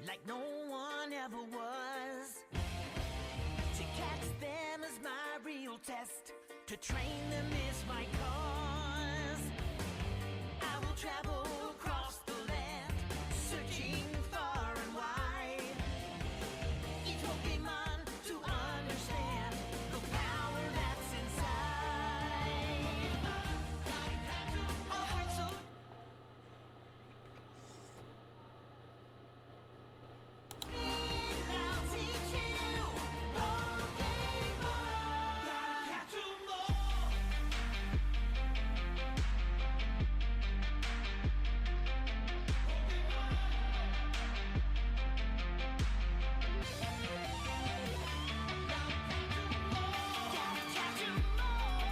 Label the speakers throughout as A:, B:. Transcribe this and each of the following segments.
A: like no one ever was. To catch them is my real test. To train them is my cause. I will travel across the land, searching far and wide. Each Pokemon to understand the power that's inside. A heart so I'll teach you Pokemon. Gotta catch 'em all. Gotta catch 'em all.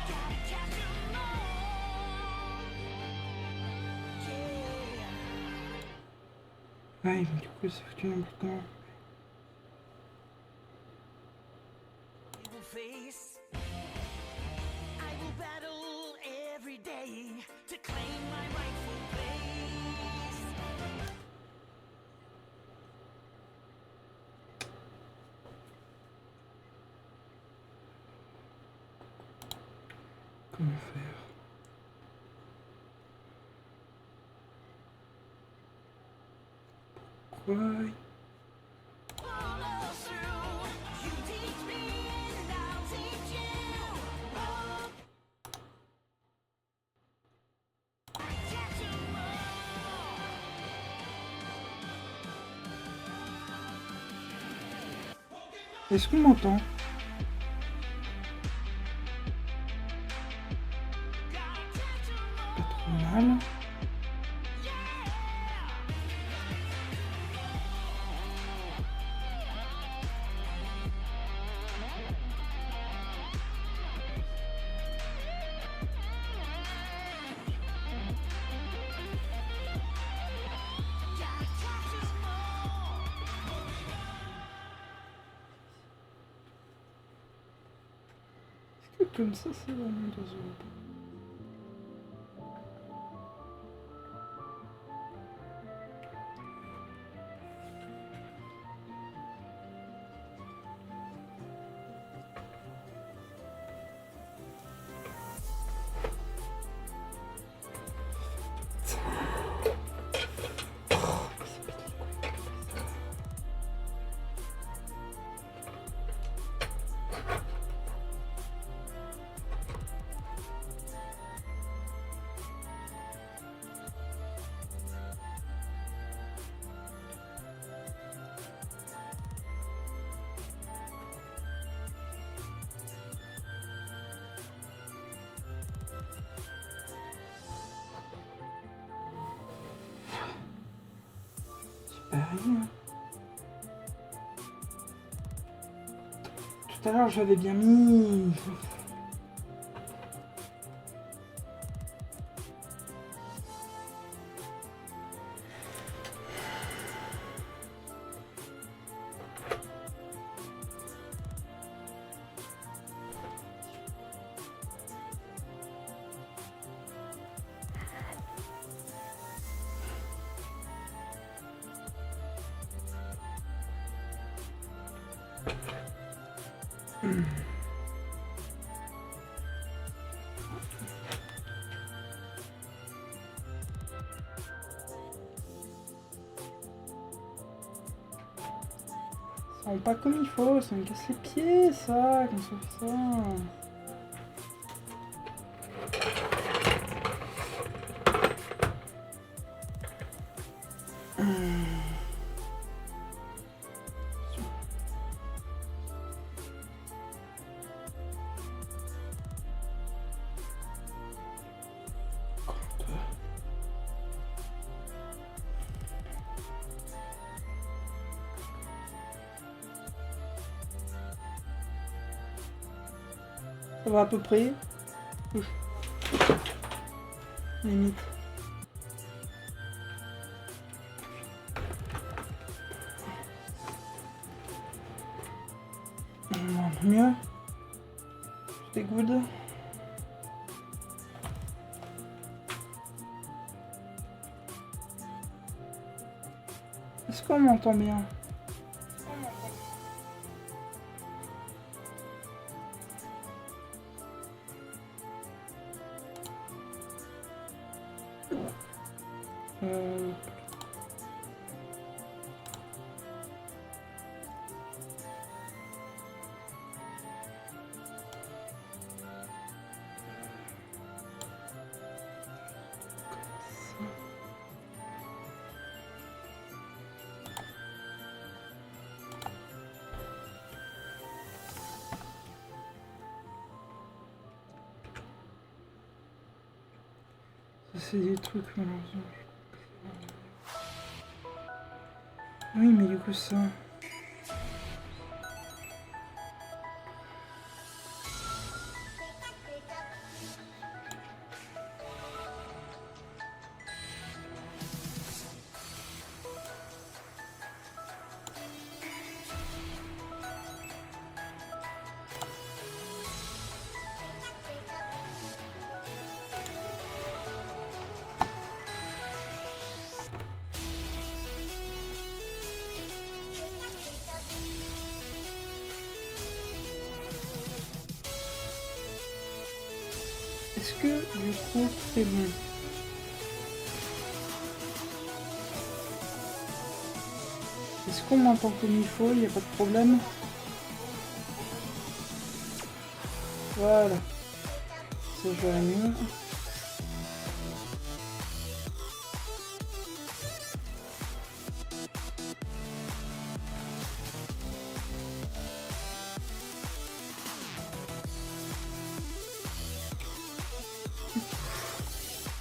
A: Gotta catch 'em all. Yeah.
B: Ah, ils vont du coup s'effectuer n'importe comment.
A: We will face. I will battle every day to claim my rightful place.
B: Comment faire? Quoi?
A: Follow through. You teach me and I'll teach you. Oh, catch 'em all.
B: Est-ce qu'on m'entend?
A: Gotta catch 'em all.
B: Pas trop mal.
A: Gotta catch 'em all.
B: Est-ce que comme ça, c'est vraiment d'oiseau? Rien. Tout à l'heure, j'avais bien mis. Ça rend pas comme il faut, ça me casse les pieds, ça, quand ça fait ça. Ça va à peu près. Ouf. Limite. Mieux. C'est good. Est-ce qu'on m'entend bien? C'est des trucs malheureusement. Oui, mais du coup ça... Est-ce que du coup c'est bon? Est-ce qu'on m'entend comme il faut? Il n'y a pas de problème? Voilà. Ça je vais mieux.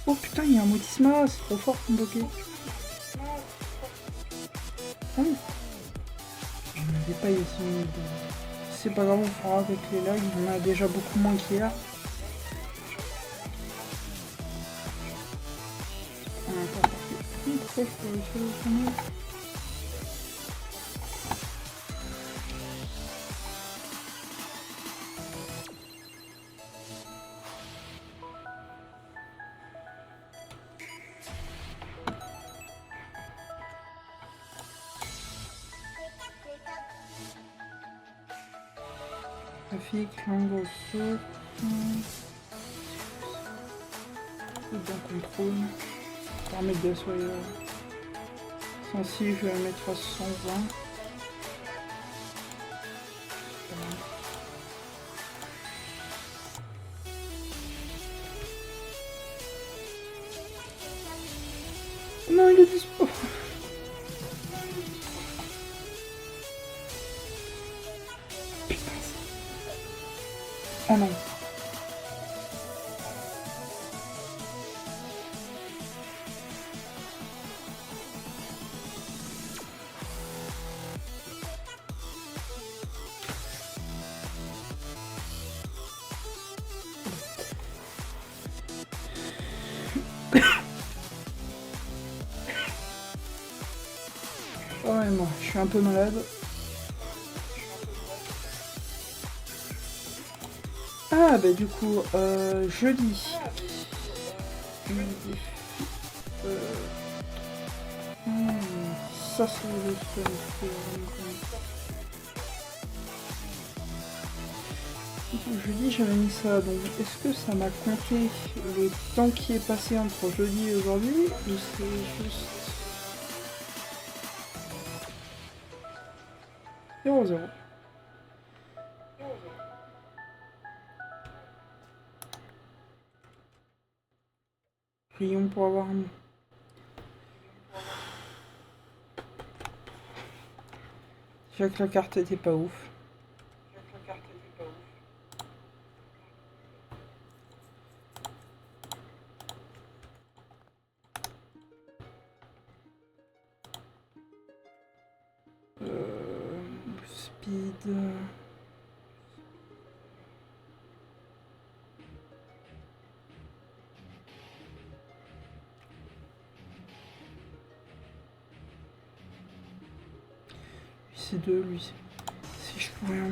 B: Oh putain, il y a un Motisma, c'est trop fort pour me bloquer. Ah oui. Je n'avais pas essayé de... C'est pas grave, on fera avec les lags, il y en a déjà beaucoup moins qu'hier. Pourquoi je peux réussir le sommet? Graphique, langue ressources. Dans contrôle. Paramètres de soyeux. Sensible, je vais la mettre à 120. Non, il est dispo. Putain. Oh non. Oh et moi, je suis un peu malade. Ah bah du coup, jeudi. Ça c'est le fun. Jeudi j'avais mis ça, donc est-ce que ça m'a compté le temps qui est passé entre jeudi et aujourd'hui ou c'est juste 0-0. Prions pour avoir un... Déjà que la carte était pas ouf. Speed... C'est 2 lui. Si je pourrais en...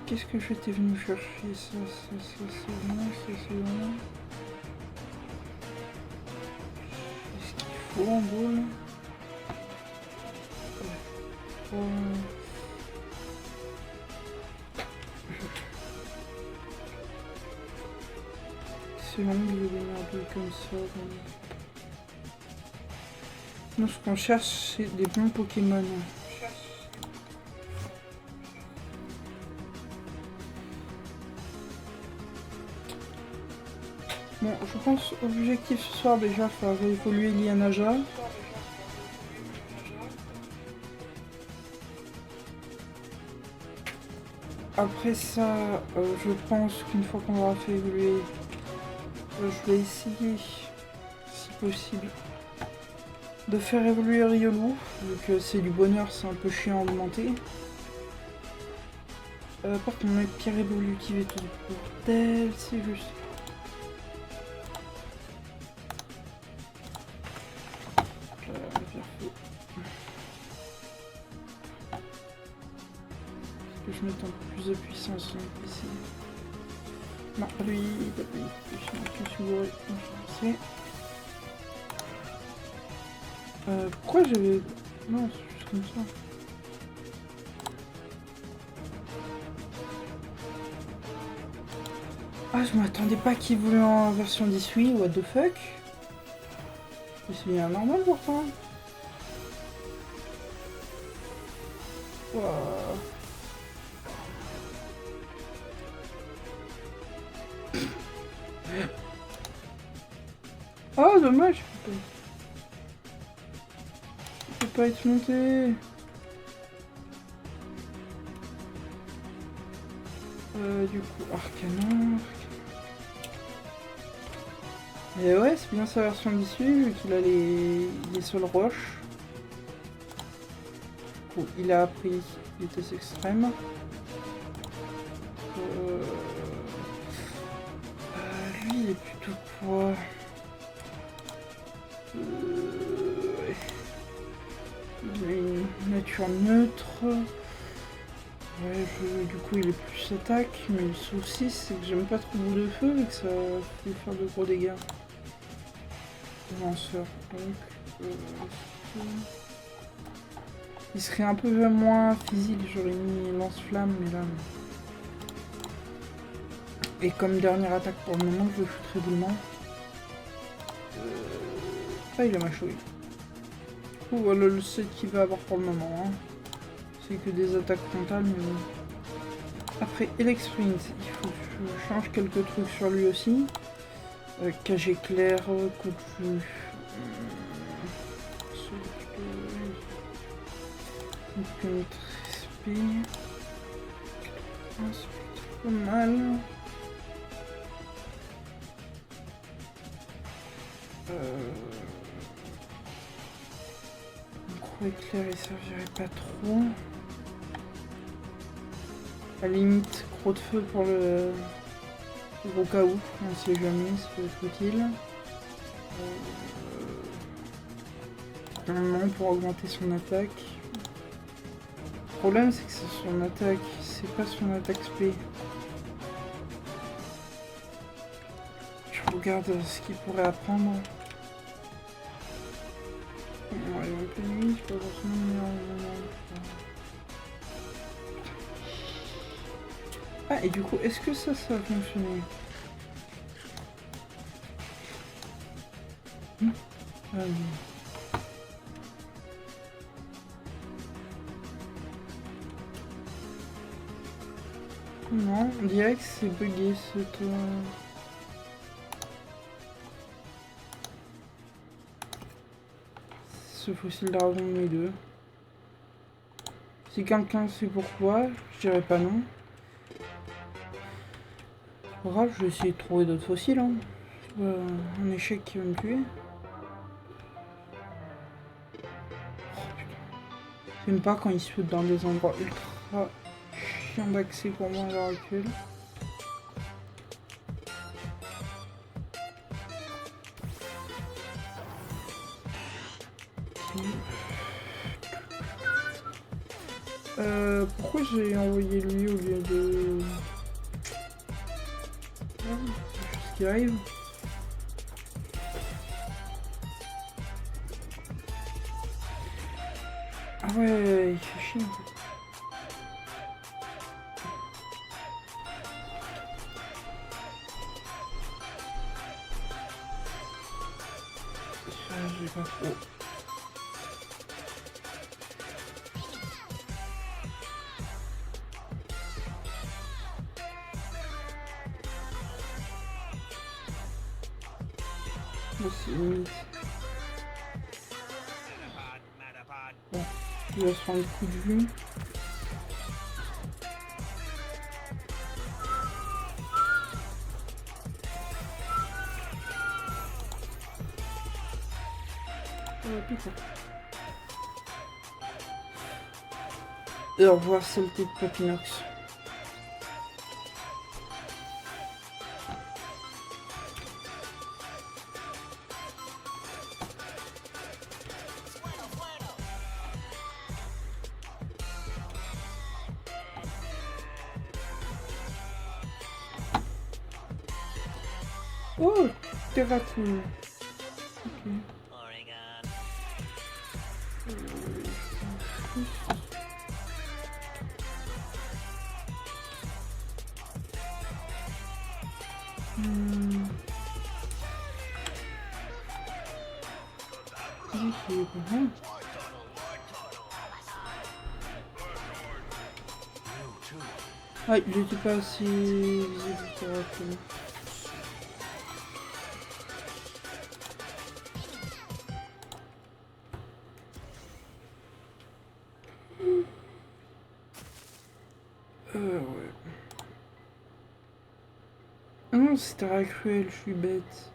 B: Qu'est-ce que j'étais venu chercher? Ça c'est bon, ça c'est bon. Qu'est-ce qu'il faut en gros là? C'est long de les merder comme ça. Nous, ce qu'on cherche, c'est des bons Pokémon. Bon, je pense objectif ce soir déjà, faire évoluer Lianaja. Après ça, je pense qu'une fois qu'on aura fait évoluer, je vais essayer, si possible, de faire évoluer Riolu, vu que c'est du bonheur, c'est un peu chiant à augmenter. Par contre, mes pierres évolutives et tout le bordel, c'est juste. Que je mette un peu plus de puissance sur le PC. Non, lui, je suis bourré. Pourquoi j'avais... Non, c'est juste comme ça. Ah, je m'attendais pas qu'il voulait en version 18, what the fuck. C'est bien normal pourtant. Wow. Oh, dommage. Je peux pas être monté. Du coup, Arcanon. Et ouais, c'est bien sa version d'issue, vu qu'il a les sols roches. Du coup, il a appris vitesse extrême. Lui, il est plutôt quoi? Il a une nature neutre. Ouais, du coup il est plus attaque, mais le souci c'est que j'aime pas trop le bout de feu et que ça fait faire de gros dégâts. Lanceur, donc... il serait un peu moins physique, j'aurais mis lance-flamme, mais là... Et comme dernière attaque pour le moment, je le foutrais doucement. Ah, il a mâchouillé. Du coup, voilà le set qu'il va avoir pour le moment. Hein. C'est que des attaques frontales, mais bon. Après, Elexprint, il faut que je change quelques trucs sur lui aussi. Cage éclair, coup de vue. SP. C'est pas mal. Gros éclair, il servirait pas trop. À la limite, gros de feu pour le au cas où, on sait jamais, ça peut être utile. Normalement pour augmenter son attaque. Le problème c'est que c'est son attaque, c'est pas son attaque spé. Je regarde ce qu'il pourrait apprendre. Ouais, un peu nuit, je peux forcément Ah, et du coup, est-ce que ça va fonctionner? Non, on dirait que c'est bugué ce tour. Ce fossile dragon de mes deux. Si quelqu'un sait pourquoi, je dirais pas non. Pas grave, je vais essayer de trouver d'autres fossiles. Hein. Un échec qui va me tuer. Oh, j'aime pas quand ils se foutent dans des endroits ultra chiants d'accès pour moi à l'heure actuelle. Pourquoi j'ai envoyé lui au lieu de... ce qui arrive. Ah ouais, il fait chier. J'ai pas trop. Bon, c'est limite. Bon, il va se prendre le coup de vue. Putain. Et au revoir, saleté de Papinox. Oh, Terracool. Ok. Ah, il était pas assez visible correctement. Ouais. Ah non, c'était Racruel, je suis bête.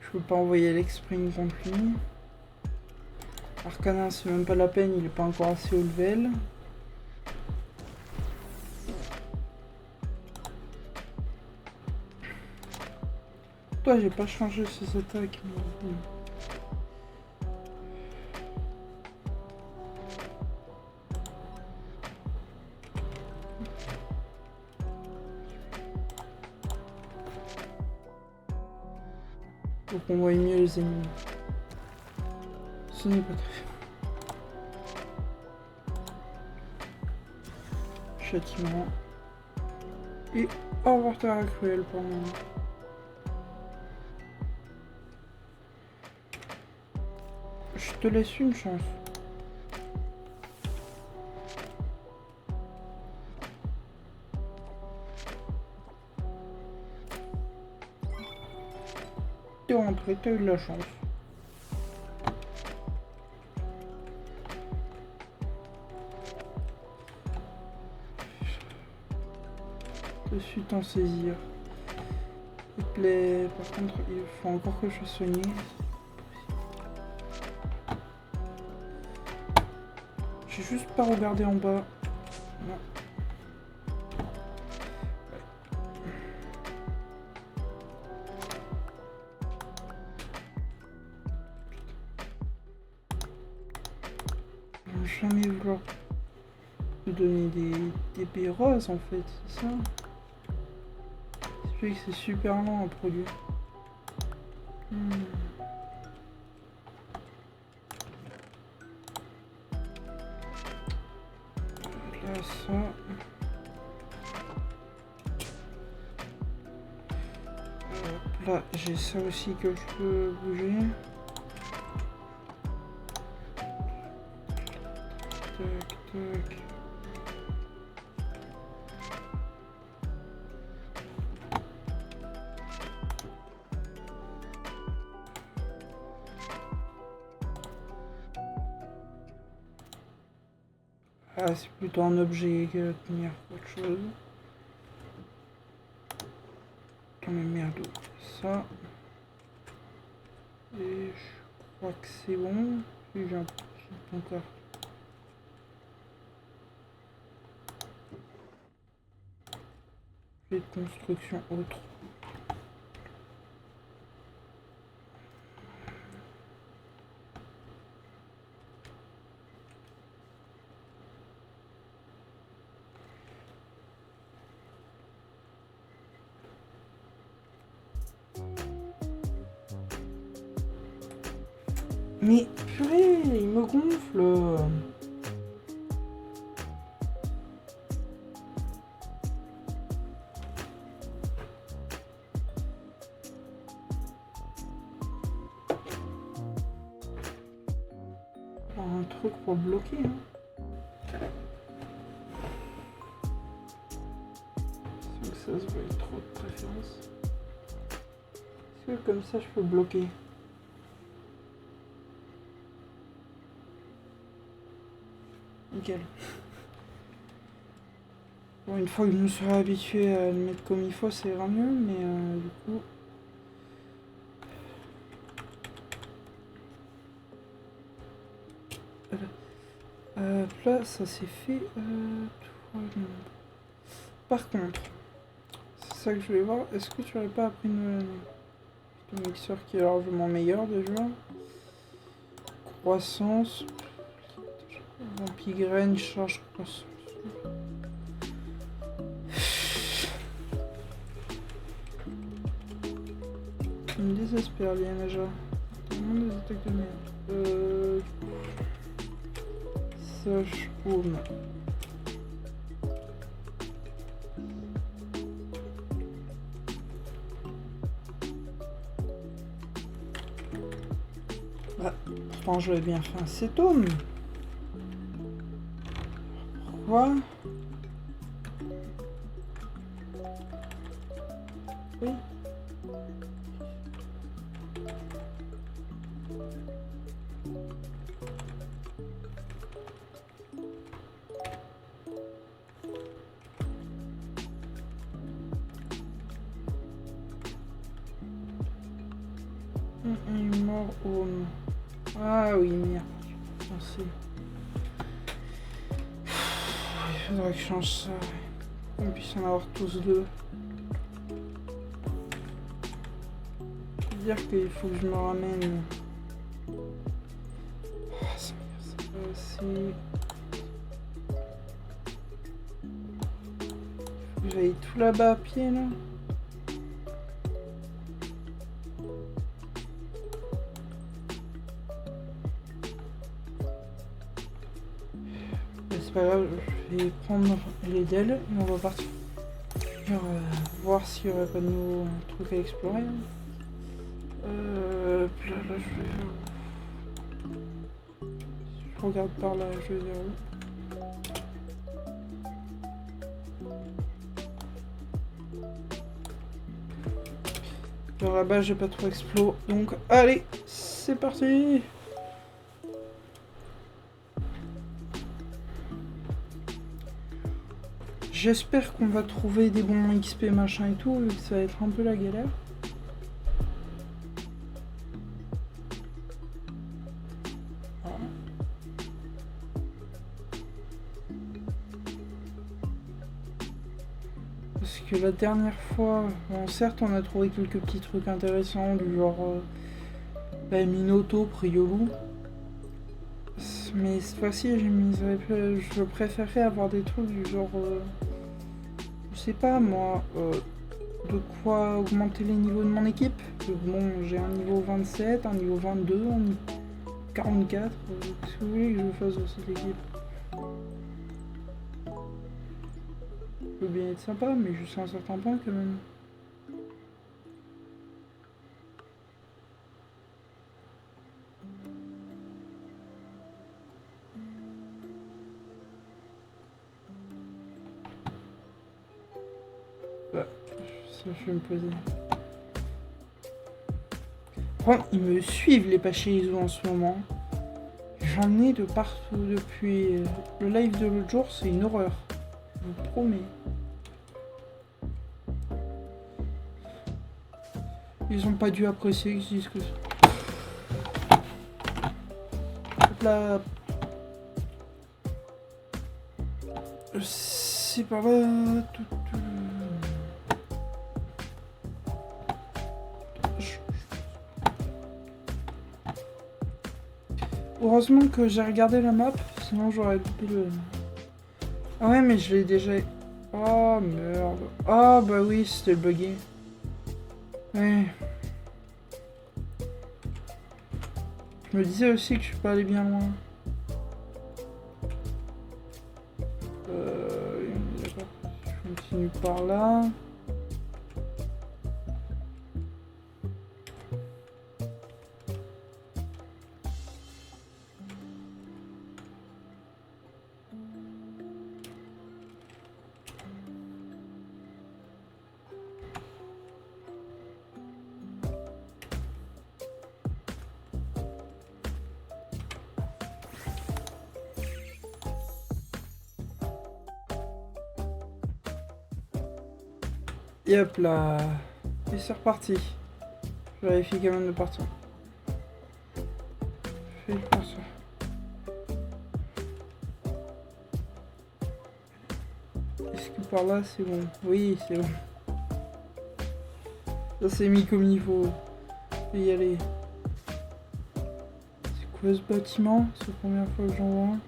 B: Je peux pas envoyer l'Exprime contre lui. Arcanin, c'est même pas la peine, il est pas encore assez haut level. Toi, j'ai pas changé ses attaques. Mais... Faut qu'on voit mieux les ennemis. Ce n'est pas très... Châtiment. Et au revoir Terra Cruel pour le moment. Je te laisse une chance. T'es rentré, t'as eu de la chance. De suite en saisir. S'il te plaît, par contre, il faut encore que je sois soigné. J'ai juste pas regardé en bas. Non. Ils vont jamais vouloir me donner des baies roses en fait, c'est ça? C'est vrai que c'est super lent à produire. Là, ça. Là, j'ai ça aussi que je peux bouger. Tac, tac. Ah, c'est plutôt un objet que tenir autre chose. Oh mais merde, ça. Et je crois que c'est bon. Et j'ai un petit encore. De construction autre. Mais purée, il me gonfle. Un truc pour bloquer, hein. Donc ça se voit trop de préférence. Est-ce que comme ça je peux bloquer? Nickel. Bon, une fois que je me serai habitué à le mettre comme il faut, ça ira mieux, mais du coup... Là, ça s'est fait... Par contre, c'est ça que je voulais voir. Est-ce que tu n'aurais pas appris un mixeur qui est largement meilleur déjà? Croissance. Vampigraine, charge croissance. Ça me désespère, Lianaja. Tellement des attaques de merde. Sage home. Bah, pourtant j'avais bien fait un cétome. Pourquoi? Oui. Mort home. Ah oui, merde. Merci. Il faudrait que je change ça. Qu'on puisse en avoir tous deux. Dire qu'il faut que je me ramène. Ah, ça aussi. Faut que j'aille tout là-bas à pied là. C'est pas grave, je vais prendre les DEL et on va partir voir s'il n'y aurait pas de nouveaux trucs à explorer. Là, je regarde par là, je vais vers où. Alors là-bas, j'ai pas trop explo, donc allez, c'est parti. J'espère qu'on va trouver des bons XP machin et tout, vu que ça va être un peu la galère. Voilà. Parce que la dernière fois, bon certes on a trouvé quelques petits trucs intéressants, du genre Minoto, Priolu. Mais cette fois-ci, je préférerais avoir des trucs du genre... je sais pas moi, de quoi augmenter les niveaux de mon équipe. Bon, j'ai un niveau 27, un niveau 22, un niveau 44. Qu'est-ce que vous voulez que je fasse de cette équipe? Ça peut bien être sympa, mais jusqu'à un certain point quand même. Ça, je vais me poser. Bon, ils me suivent les Pachirisu en ce moment. J'en ai de partout depuis le live de l'autre jour, c'est une horreur. Je vous promets. Ils ont pas dû apprécier que je dise que ça. Hop là. C'est par là. Heureusement que j'ai regardé la map, sinon j'aurais loupé le... Ah ouais, mais je l'ai déjà... Oh merde. Ah bah oui, c'était le buggy. Ouais. Je me disais aussi que je suis pas allé bien loin. D'accord. Je continue par là. Et hop là. Et c'est reparti. Je vérifie quand même de partir. Je fais comme ça. Est-ce que par là c'est bon? Oui, c'est bon. Ça c'est mis comme il faut. Je vais y aller. C'est quoi ce bâtiment? C'est la première fois que j'en vois un.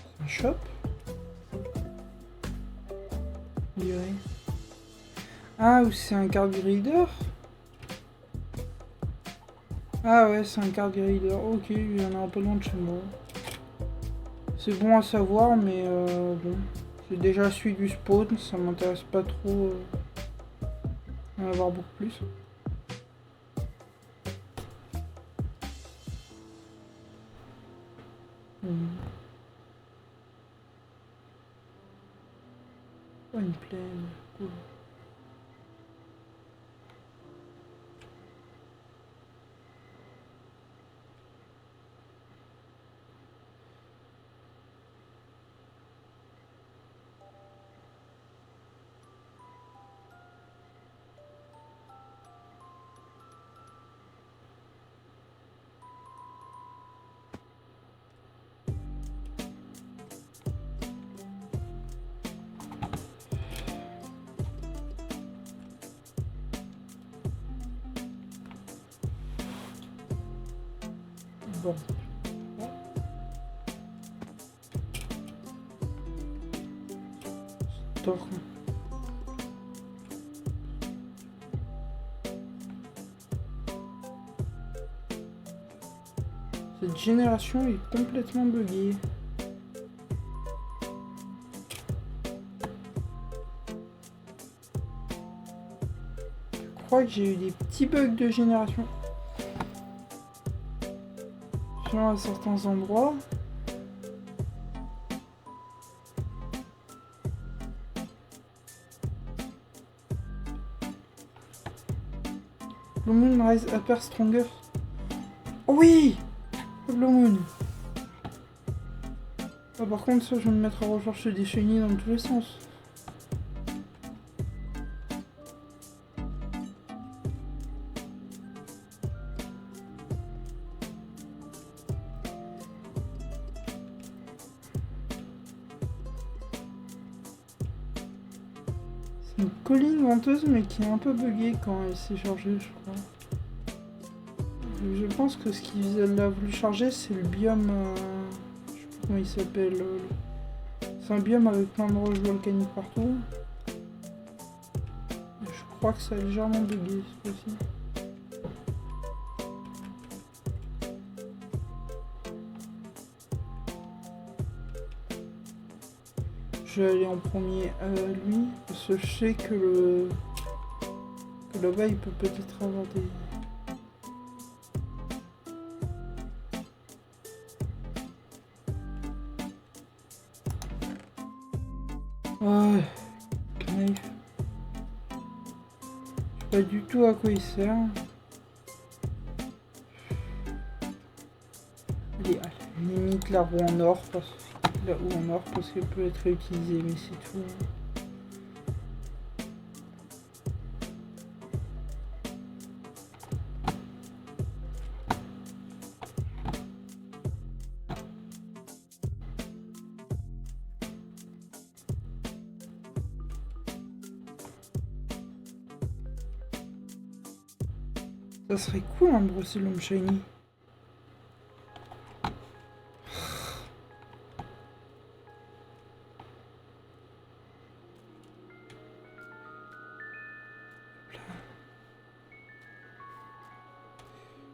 B: C'est un shop? On dirait. Ah, ou c'est un card reader? Ah ouais, c'est un card reader. Ok, il y en a un peu loin de chez moi. C'est bon à savoir, mais bon. J'ai déjà su du spawn, ça m'intéresse pas trop d'en avoir beaucoup plus. Oh, une plaine. Cool. Bon. Store. Cette génération est complètement buggée. Je crois que j'ai eu des petits bugs de génération. À certains endroits. Blue Moon Rise Upper Stronger. Oh oui! Blue Moon. Ah, par contre, ça, je vais me mettre à rechercher des shiny dans tous les sens. C'est une colline venteuse, mais qui est un peu buggée quand elle s'est chargée, je crois. Je pense que ce qu'il a voulu charger, c'est le biome. Je sais pas comment il s'appelle. C'est un biome avec plein de roches volcaniques partout. Je crois que ça a légèrement bugué ce fois-ci. Je vais aller en premier à lui, parce que je sais que là-bas il peut peut-être avoir des... Ouais, knife. Je sais pas du tout à quoi il sert. Allez, à la limite la roue en or, parce qu'elle peut être réutilisée, mais c'est tout. Ça serait cool un Brocellum Shiny.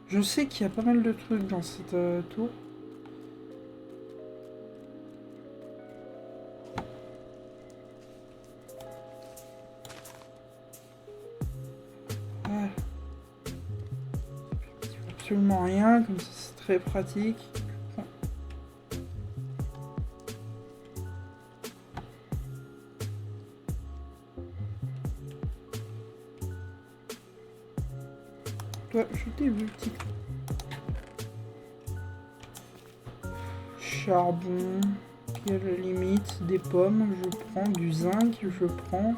B: Je sais qu'il y a pas mal de trucs dans cette tour. Ouais. Absolument rien, comme ça c'est très pratique. Toi, je t'ai vu, petit. Charbon, qui a la limite, des pommes, je prends, du zinc, je prends.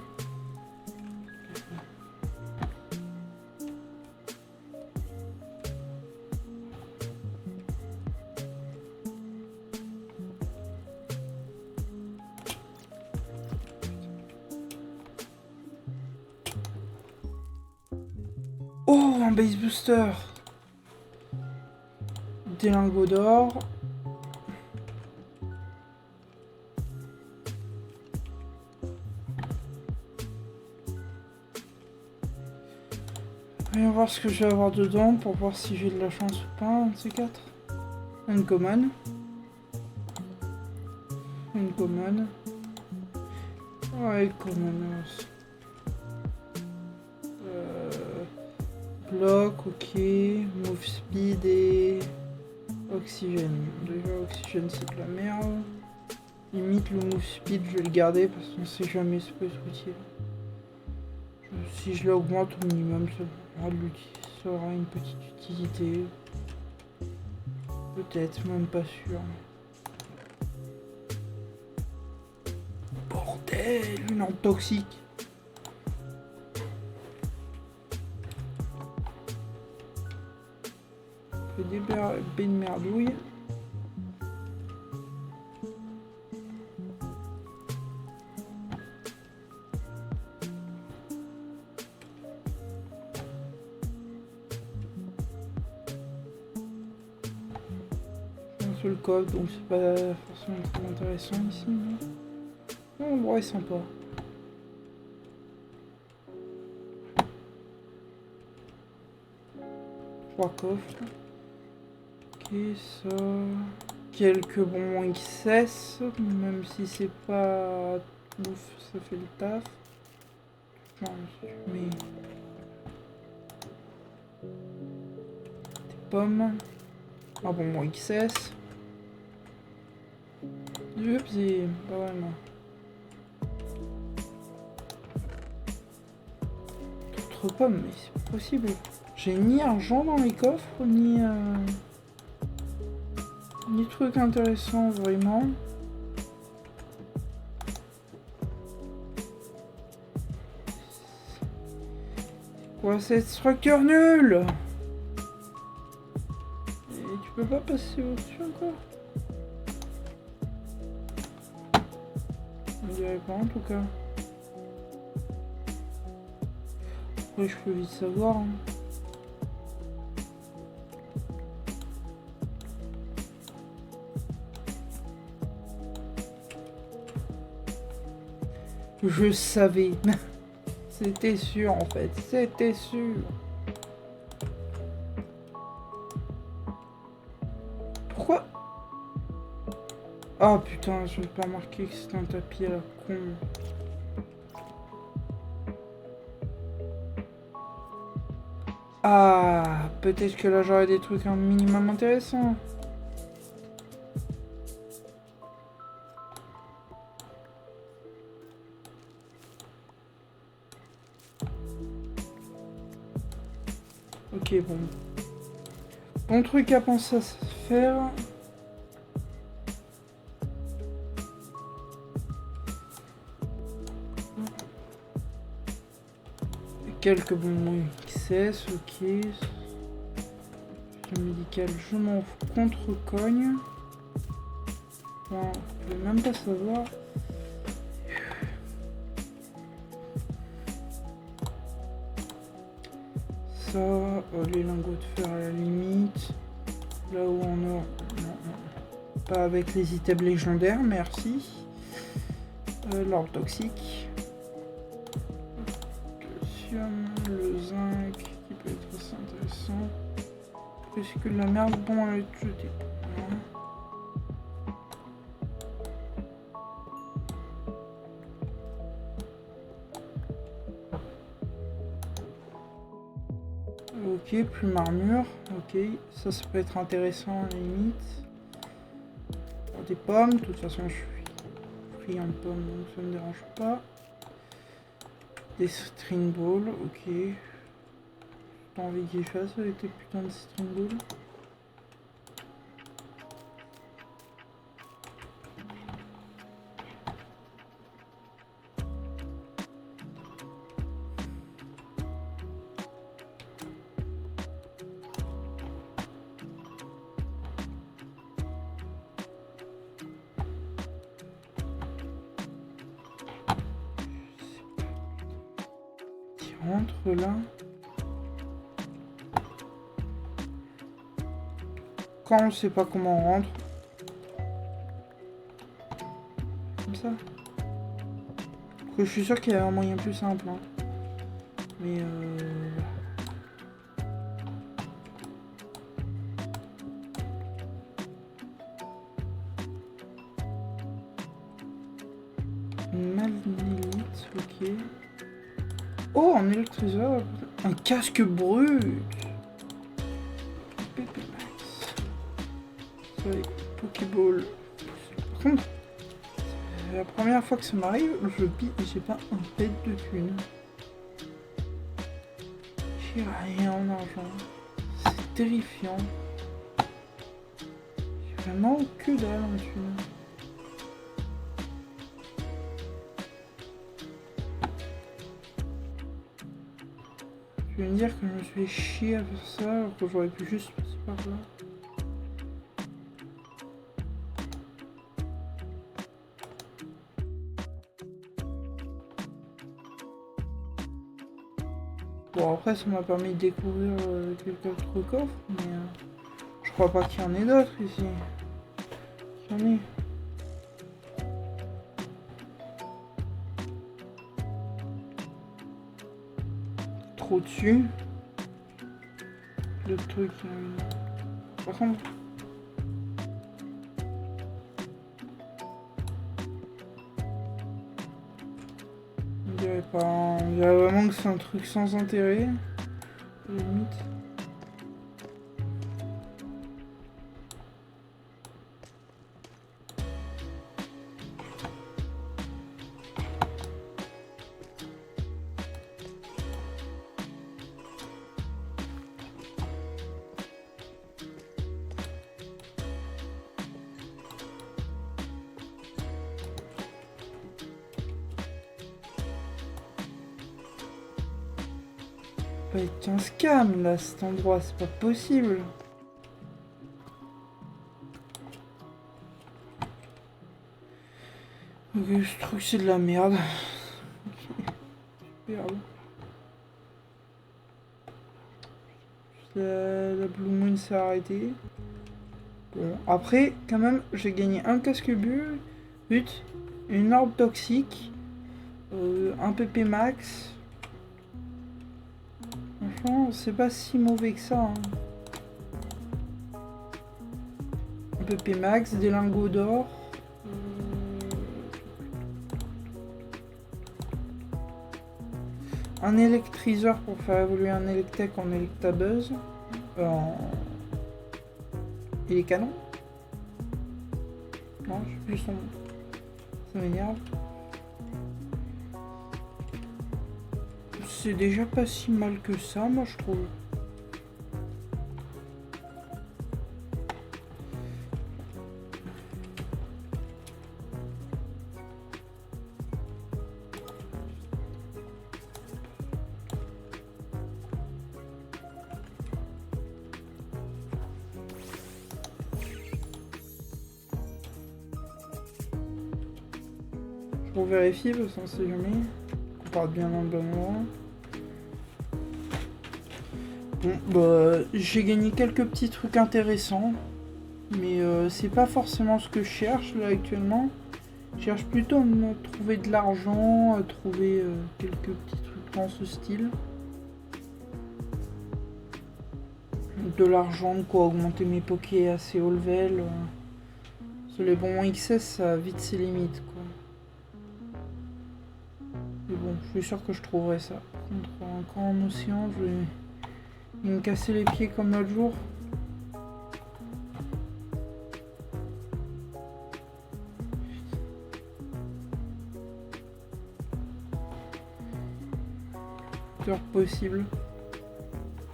B: Oh, un base booster. Des lingots d'or. Voyons voir ce que je vais avoir dedans pour voir si j'ai de la chance ou pas, un de ces quatre. Uncommon. Uncommon. Ouais, common. Bloc, ok. Move speed et oxygène. Déjà, oxygène c'est de la merde. Limite, le move speed, je vais le garder parce qu'on sait jamais ça peut être utile. Si je l'augmente au minimum, ça aura une petite utilité. Peut-être, même pas sûr. Bordel, une arme toxique. Des baies de merdouille. Un seul coffre, donc c'est pas forcément très intéressant ici. Non, l'endroit est sympa. Trois coffres. Ok, ça. Quelques bonbons XS, même si c'est pas ouf, ça fait le taf. Non, mais. Des pommes. Un bonbon XS. Du Upsi, pas vraiment. D'autres pommes, mais c'est pas possible. J'ai ni argent dans les coffres, ni truc intéressant vraiment. C'est quoi cette structure nulle? Et tu peux pas passer au-dessus encore? On dirait pas en tout cas. Après je peux vite savoir. Hein. Je savais. C'était sûr en fait. C'était sûr. Pourquoi? Oh putain, je n'ai pas remarqué que c'était un tapis à la con. Ah, peut-être que là j'aurais des trucs un minimum intéressants. Ok, bon. Bon truc à penser à se faire. Quelques bonbons XS, ok. Le médical, je m'en fous. Contre-cogne. Bon, je vais même pas savoir. Ça, les lingots de fer à la limite. Là où on a... Non. Pas avec les items légendaires, merci. L'orbe toxique. Le zinc, qui peut être assez intéressant. que c'est que de la merde, bon, elle va être jetée. Ok, plume armure, ok, ça peut être intéressant à la limite. Alors, des pommes, de toute façon je suis friand de pommes donc ça me dérange pas. Des string balls, ok. J'ai pas envie qu'ils fassent avec tes putains de string balls. Rentre là. Quand on sait pas comment on rentre. Comme ça. Que je suis sûr qu'il y a un moyen plus simple. Hein. Mais Malnélite, ok. Oh, un électriseur. Un casque brut. Pépé Max. Sorry, Pokéball. Par contre, c'est la première fois que ça m'arrive, je pille et j'ai pas un pet de thune. J'ai rien en argent. C'est terrifiant. J'ai vraiment que dalle en thune. Tu veux me dire que je me suis fait chier à faire ça alors que j'aurais pu juste passer par là. Bon après ça m'a permis de découvrir quelques autres coffres, mais je crois pas qu'il y en ait d'autres ici. Il y en ait. Au-dessus le truc par contre on dirait pas, on dirait vraiment que c'est un truc sans intérêt à la limite. Pas être 15 cam là cet endroit, c'est pas possible. Ok, je trouve que c'est de la merde. Merde. La Blue Moon s'est arrêtée. Bon, après, quand même, j'ai gagné un casque but, une orbe toxique, un PP max. Franchement, c'est pas si mauvais que ça. Hein. Un PP max, des lingots d'or. Un électriseur pour faire évoluer un Electek en Electabuzz. Il est canon. Non, je sais plus son nom. Ça m'énerve. C'est déjà pas si mal que ça, moi je trouve. Je vérifie parce qu'on sait jamais. On part bien dans le bon endroit. Bon, bah, j'ai gagné quelques petits trucs intéressants, mais c'est pas forcément ce que je cherche là actuellement. Je cherche plutôt à me trouver de l'argent, à trouver quelques petits trucs dans ce style. de l'argent, de quoi augmenter mes pokés assez haut level. Parce que les bonbons XS, ça a vite ses limites, quoi. Mais bon, je suis sûr que je trouverai ça. Par contre, encore en océan, je vais me casser les pieds comme l'autre jour. Possible.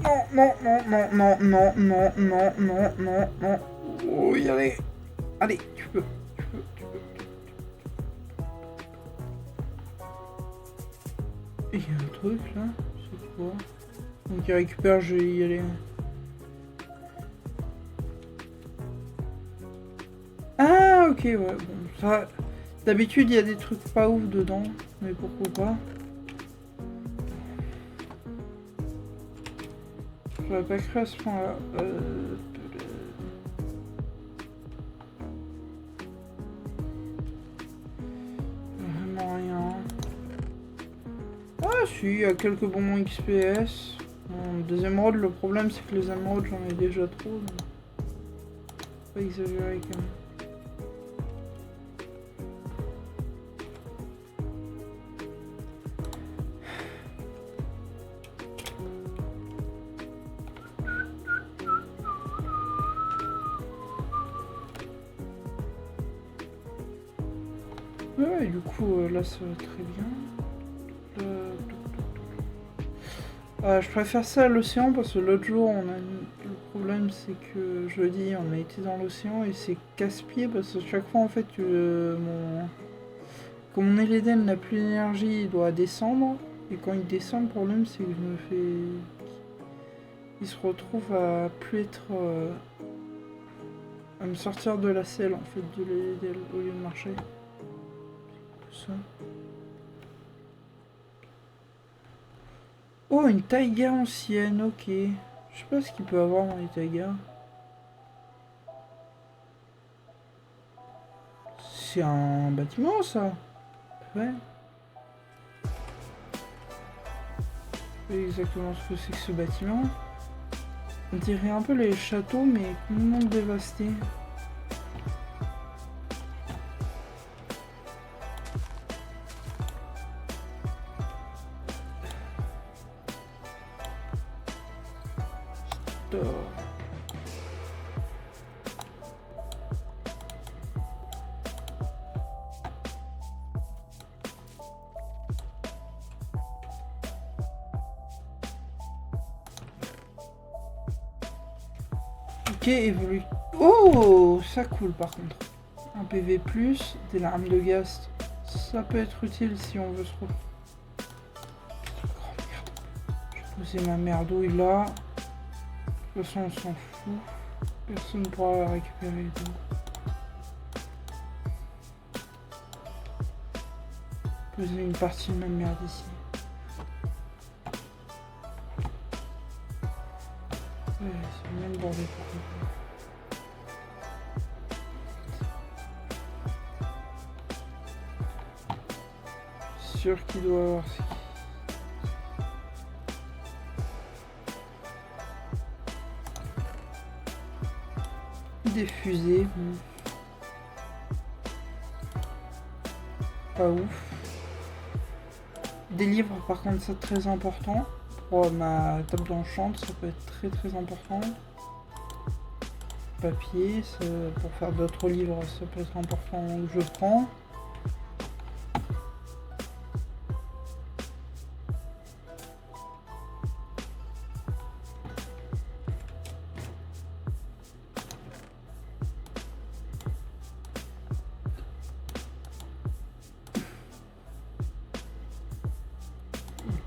B: Non, non, non, non, non, non, non, non, non, non, non. Oui, allez. Allez, tu peux. Il y a un truc là. C'est quoi? Donc il récupère, je vais y aller. Ah, ok, ouais. Bon, ça. D'habitude, il y a des trucs pas ouf dedans. Mais pourquoi pas? J'aurais pas cru à ce point-là. Vraiment rien. Ah si, il y a quelques bonbons XPS. Des émeraudes, le problème c'est que les émeraudes j'en ai déjà trop. Donc... Pas exagérer quand même. Ouais, du coup, là, ça va très bien. Je préfère ça à l'océan parce que l'autre jour, le problème, c'est que jeudi, on a été dans l'océan et c'est casse-pied parce que chaque fois, en fait, comme mon LED n'a plus d'énergie, il doit descendre. Et quand il descend, le problème, c'est que je me fais... Il se retrouve à plus être... à me sortir de la selle, en fait, de LED au lieu de marcher. Ça. Oh, une taïga ancienne, ok. Je sais pas ce qu'il peut avoir dans les taïgas. C'est un bâtiment, ça. Ouais. Je sais exactement ce que c'est que ce bâtiment. On dirait un peu les châteaux, mais complètement dévastés. Ok, évolue. Oh, ça coule par contre. Un PV+, des larmes de gaz. Ça peut être utile si on veut se retrouver. Oh merde. Je vais poser ma merdouille là. De toute façon, on s'en fout. Personne ne pourra la récupérer. Donc. Poser une partie de ma merde ici. Ouais, c'est bien le bordel. Sûr qu'il doit avoir des fusées. Pas ouf. Des livres par contre c'est très important. Pour ma table d'enchant ça peut être très très important. Papier, pour faire d'autres livres ça peut être important que je prends.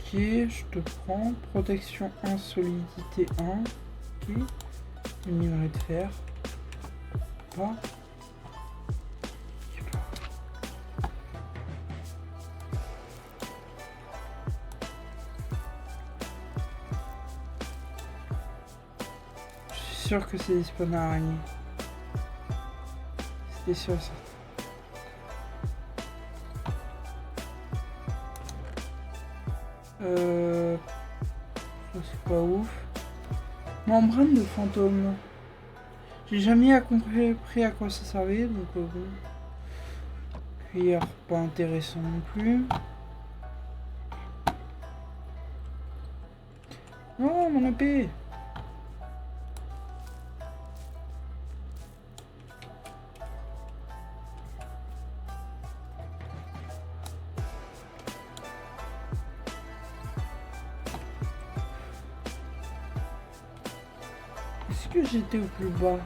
B: Ok, je te prends. Protection 1, solidité 1. Ok. Le minerai de fer. Pas. Je suis sûr que c'est des spawns araignées. C'était sûr ça. Ça c'est pas ouf. Membrane de fantôme. J'ai jamais compris à quoi ça servait, donc bon. Cuillère, pas intéressant non plus. Non, mon épée. Est-ce que j'étais au plus bas?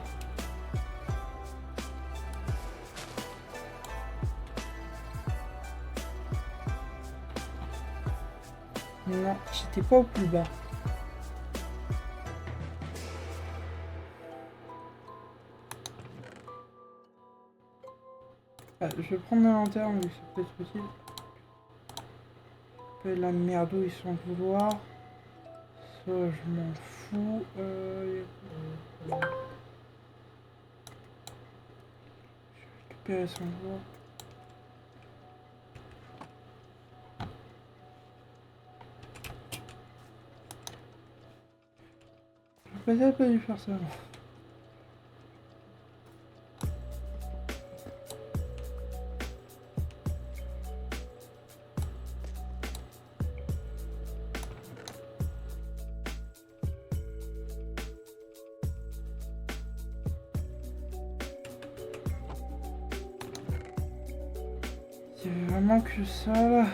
B: Non, j'étais pas au plus bas. Ah, je vais prendre la lanterne, mais ça peut être utile. La merdouille sans vouloir. Ça, je m'en fous. Je vais récupérer sans vouloir. Je vais peut-être pas dû faire ça. Il y avait vraiment que ça là.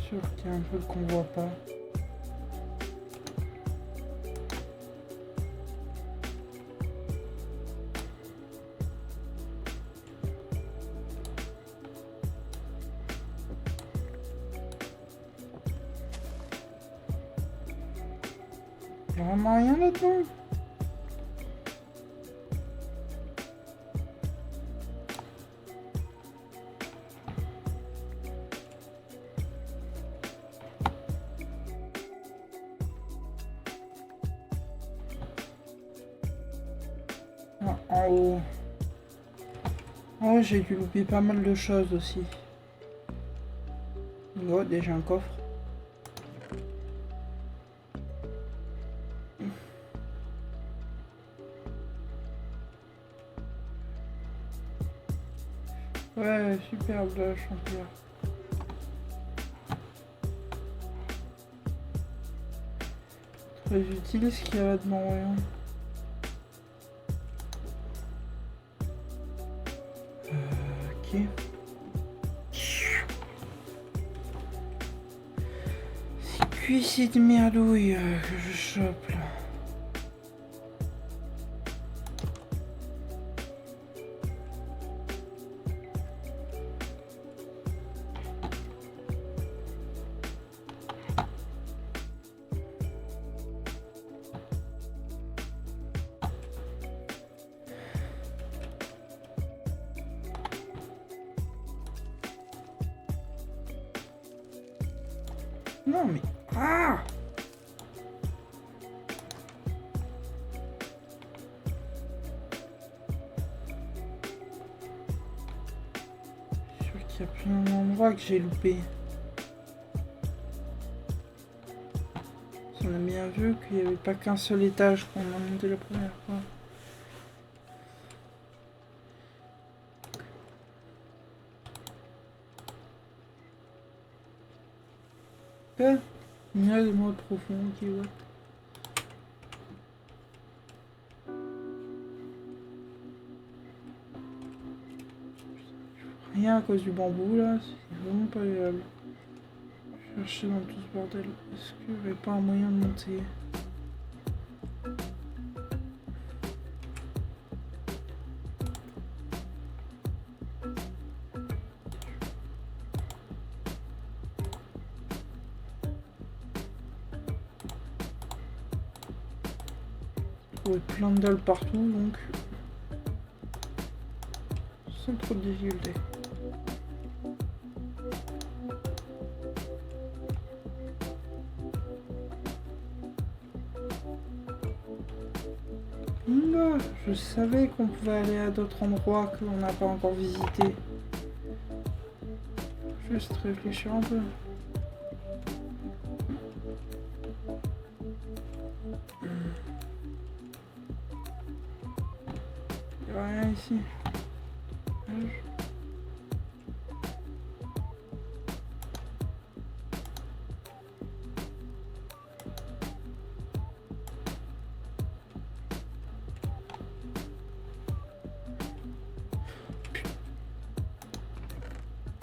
B: Sûr qu'il y a un truc qu'on voit pas. Il y a vraiment rien là-dedans. En haut. En haut, j'ai dû louper pas mal de choses aussi. Oh, déjà un coffre. Ouais, superbe la champion. Très utile ce qu'il y a là-dedans, rien. Ok. C'est cuissier de merdouille que je chope là. Non mais... Ah! Je suis sûr qu'il y a plein d'endroits que j'ai loupé. On a bien vu qu'il n'y avait pas qu'un seul étage quand on a monté la première fois. Il y a des modes profonds, ok, ouais. Rien à cause du bambou là, c'est vraiment pas agréable. Je vais chercher dans tout ce bordel. Est-ce qu'il n'y aurait pas un moyen de monter? Ouais, plein de dalles partout donc sans trop de difficultés. va. Je savais qu'on pouvait aller à d'autres endroits que l'on n'a pas encore visités. Juste réfléchir un peu. Il n'y a rien ici.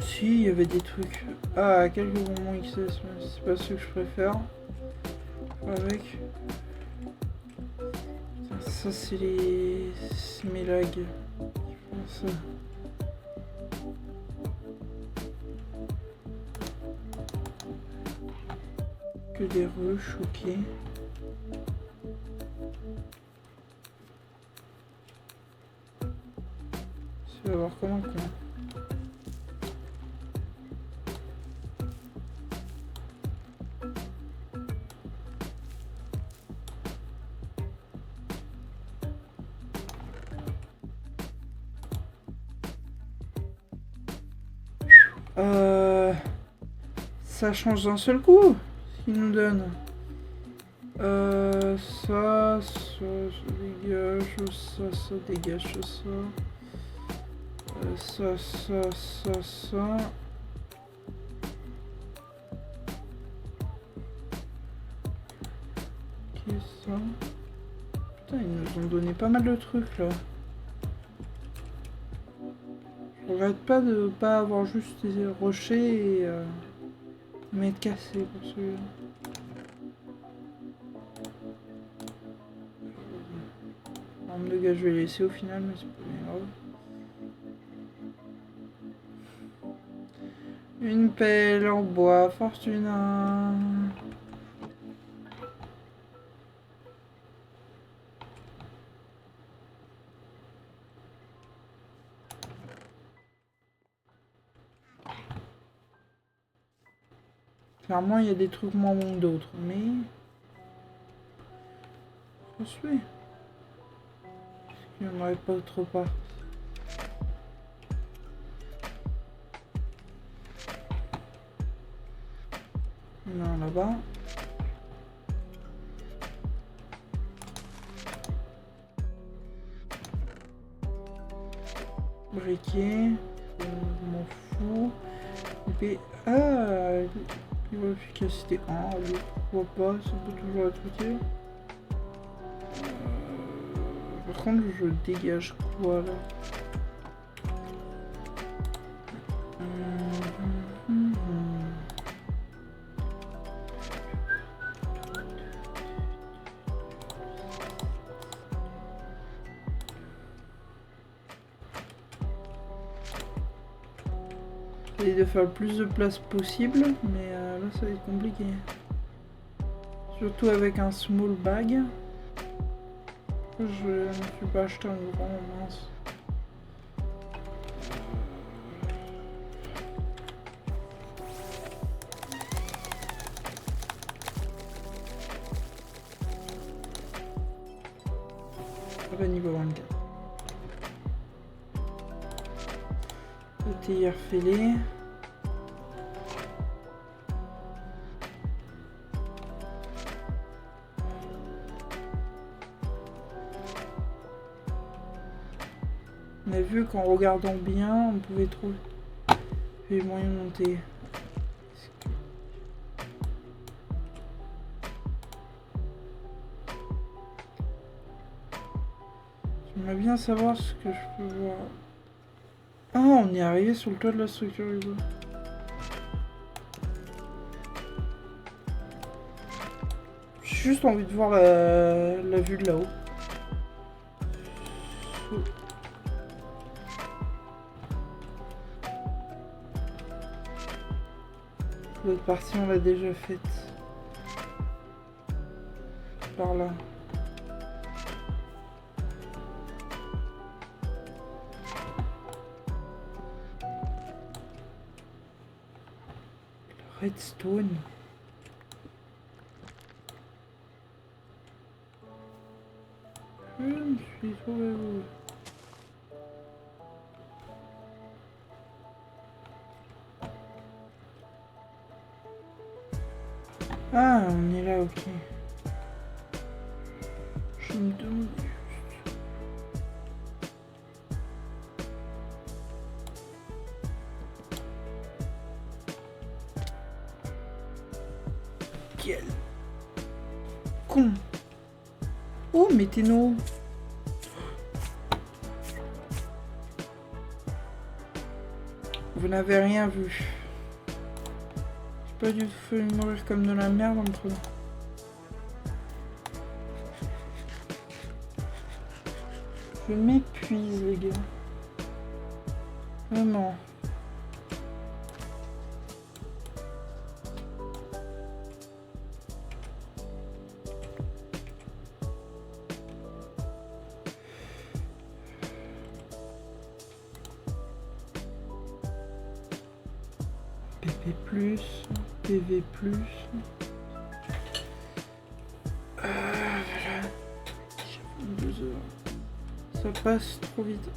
B: Si, il y avait des trucs. Ah, à quelques moments XS, mais c'est pas ce que je préfère. Avec. Putain, ça, c'est les. C'est mes lags. Ça. Que des rushs, ok. Ça va voir comment quoi. Ça change d'un seul coup, ce qu'il nous donne. Ça dégage, ça dégage, ça. Ok, ça. Putain, ils nous ont donné pas mal de trucs là. Je regrette pas de pas avoir juste des rochers et m'être cassé pour celui-là. Arme de gaz, je vais laisser au final, mais c'est pas grave. Une pelle en bois, Fortuna. Clairement, il y a des trucs moins bons que d'autres, mais... Je suis. Il n'y en aurait pas autre part. Non, là-bas. Briquet. Je m'en fous. Épée. Ah, niveau efficacité 1. Pourquoi pas, ça peut toujours être utile. Par contre, je dégage quoi là? J'essaie de faire le plus de place possible, mais là ça va être compliqué. Surtout avec un small bag. Je ne me suis pas acheté un grand, mince. Pas niveau 24. Le théière fêlé. On a vu qu'en regardant bien, on pouvait trouver les moyens de monter. J'aimerais bien savoir ce que je peux voir. Ah, on est arrivé sur le toit de la structure du coup. J'ai juste envie de voir la vue de là-haut. L'autre partie, on l'a déjà faite. Par là. Redstone. je suis trouvé où? Ah, on est là, ok. Je me demande... Quel con. Oh, Météno. Vous n'avez rien vu. J'ai pas du tout fait mourir comme de la merde entre eux. Je m'épuise, les gars. Vraiment. PV+. Voilà. 2 heures. Ça passe trop vite.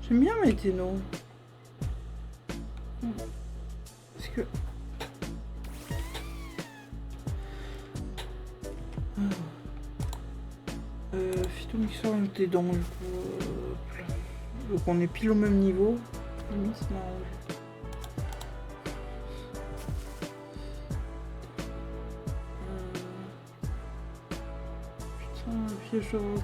B: J'aime bien mes ténos. Parce que... Phytomixeur était dans le... Donc on est pile au même niveau. Limite, ça m'arrange. Putain, un piège de roc.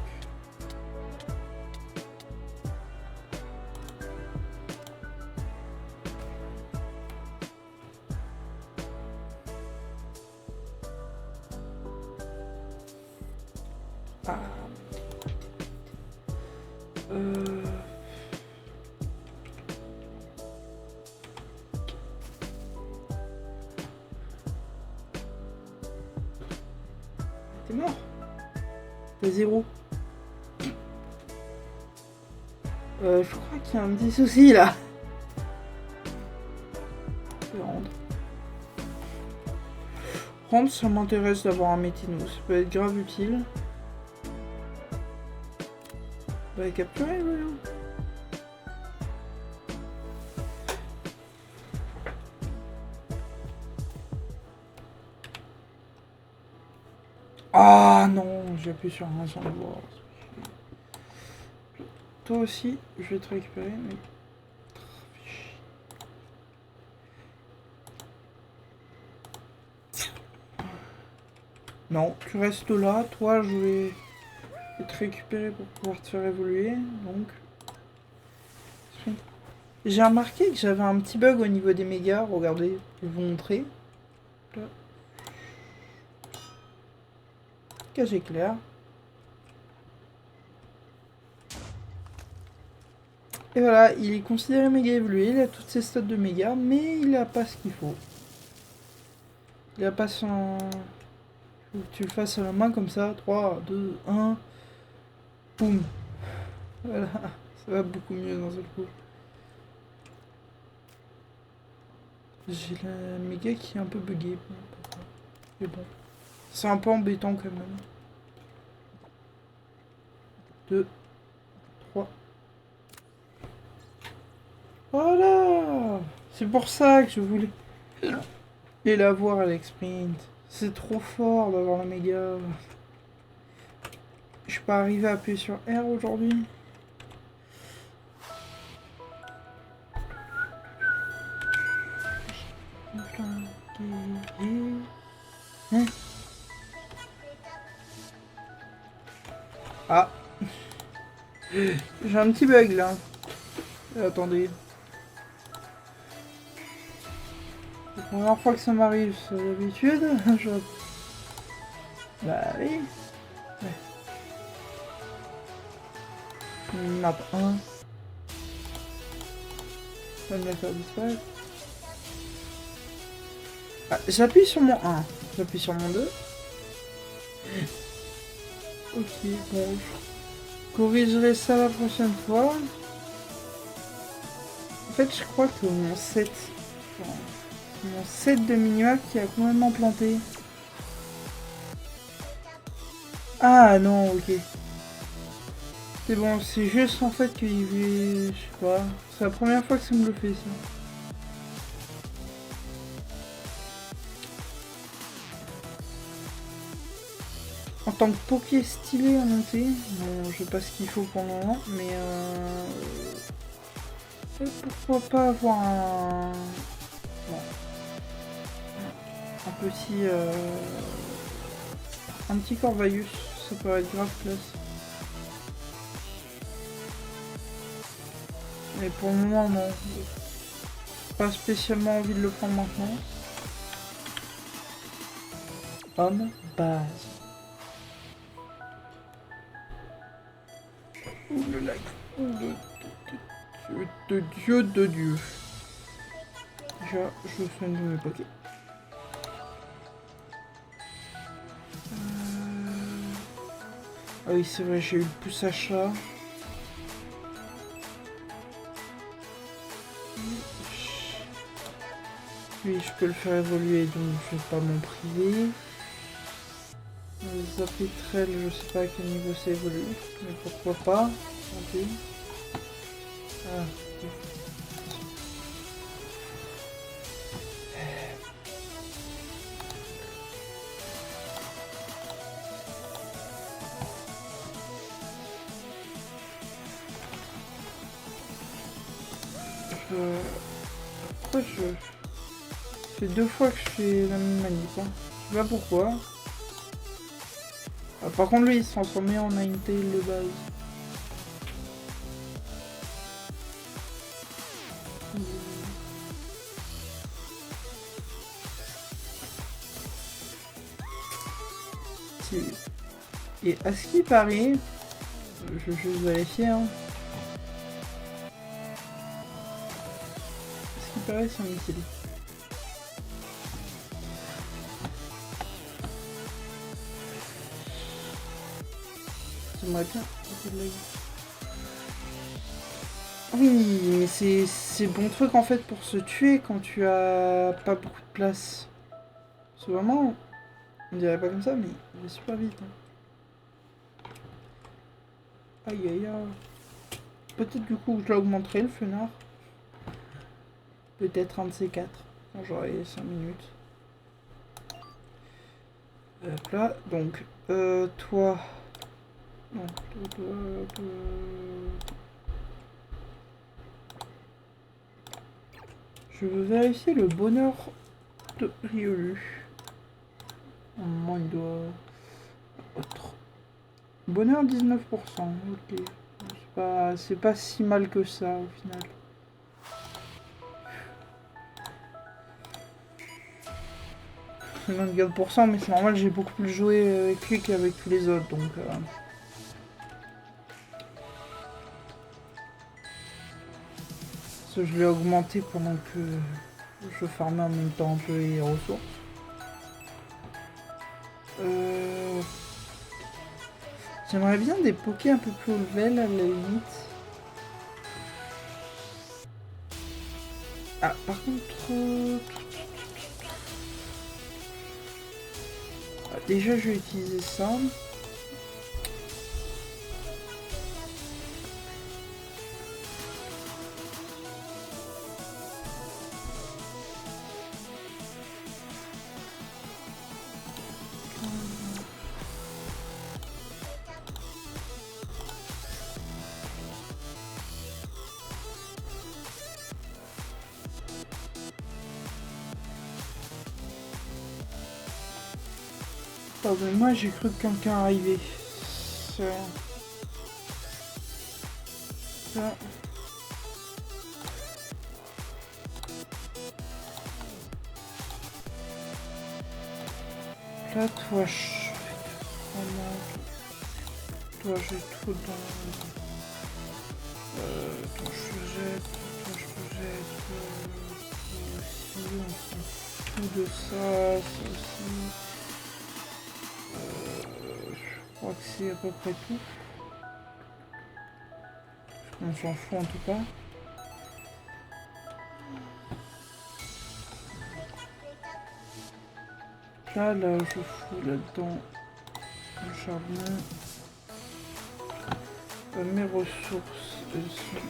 B: Ah. T'es mort. T'as 0. Je crois qu'il y a un petit souci là. Je vais rendre. Rendre, ça m'intéresse d'avoir un Météno. Ça peut être grave utile. On va capturer, voyons. Ah non, j'ai appuyé sur un sans le voir. Toi aussi, je vais te récupérer, mais... Non, tu restes là. Toi, je vais te récupérer pour pouvoir te faire évoluer. Donc... J'ai remarqué que j'avais un petit bug au niveau des mégas. Regardez, je vais vous montrer. Là. Cage éclair. Et voilà, il est considéré méga évolué, il a toutes ses stats de méga, mais il a pas ce qu'il faut. Il a pas son... Faut que tu le fasses à la main comme ça, 3, 2, 1, boum. Voilà, ça va beaucoup mieux dans ce coup. J'ai la méga qui est un peu buggée. Mais bon, c'est un peu embêtant quand même. 2, 3. Voilà. C'est pour ça que je voulais et la voir à l'exprint. C'est trop fort d'avoir la méga. Je suis pas arrivé à appuyer sur R aujourd'hui. Hein? Ah. J'ai un petit bug là. Attendez. La première fois que ça m'arrive, c'est d'habitude. Je... Bah oui. Ouais. Map 1. Ça va me la faire disparaître. Ah, j'appuie sur mon 1. J'appuie sur mon 2. Ok, bon. Je corrigerai ça la prochaine fois. En fait, je crois que mon 7... Mon set de minimap qui a complètement planté. Ah non, ok. C'est bon, c'est juste en fait qu'il est... Je sais pas. C'est la première fois que ça me le fait ça. En tant que poké stylé à monter, bon, je sais pas ce qu'il faut pour le moment, mais pourquoi pas avoir bon, un petit un petit Corvaius, ça peut être grave classe. Mais pour le moment non, pas spécialement envie de le prendre maintenant. Homme base. Ouh le lag. Ouh de Dieu de Dieu. Déjà, je soigne de mes paquets. Ah oui, c'est vrai, j'ai eu le pouce à chat. Oui, je peux le faire évoluer, donc je vais pas m'en priver. Les apétrelles, je sais pas à quel niveau c'est évolué, mais pourquoi pas. Tenter. Ah, ok. Pourquoi je... Ça fait 2 fois que je fais la même manip, hein. Je sais pas pourquoi. Ah, par contre, lui, il se transformait en Ninetail de base. Et à ce qui paraît, je vais juste vérifier, hein. À ce qui paraît, c'est un missile. J'aimerais bien. Oui, mais c'est bon truc en fait pour se tuer quand tu as pas beaucoup de place. C'est vraiment, on dirait pas comme ça, mais il va super vite. Hein. Aïe aïe aïe. Peut-être du coup que je l'augmenterai le fenard. Peut-être un de ces quatre, quand j'aurai 5 minutes. Hop là, donc, toi... Non, toi... Je veux vérifier le bonheur de Riolu. Normalement, il doit... Autre. Bonheur 19%, ok. C'est pas si mal que ça, au final. C'est 24%, mais c'est normal, j'ai beaucoup plus joué avec lui qu'avec tous les autres, donc... Je l'ai augmenté pendant que je farmais en même temps un peu les ressources. J'aimerais bien des pokés un peu plus haut level à la limite. Ah, par contre... déjà, je vais utiliser ça. Oh, mais moi j'ai cru que quelqu'un arrivait. Ça. Là, toi, je... Toi, j'ai tout dans... toi, je jette. Toi, je jette. Aussi, on s'en fout de ça. Ça aussi. Je crois que c'est à peu près tout. On s'en fout en tout cas. Là, je fous là-dedans Le charbon. Mes ressources sont...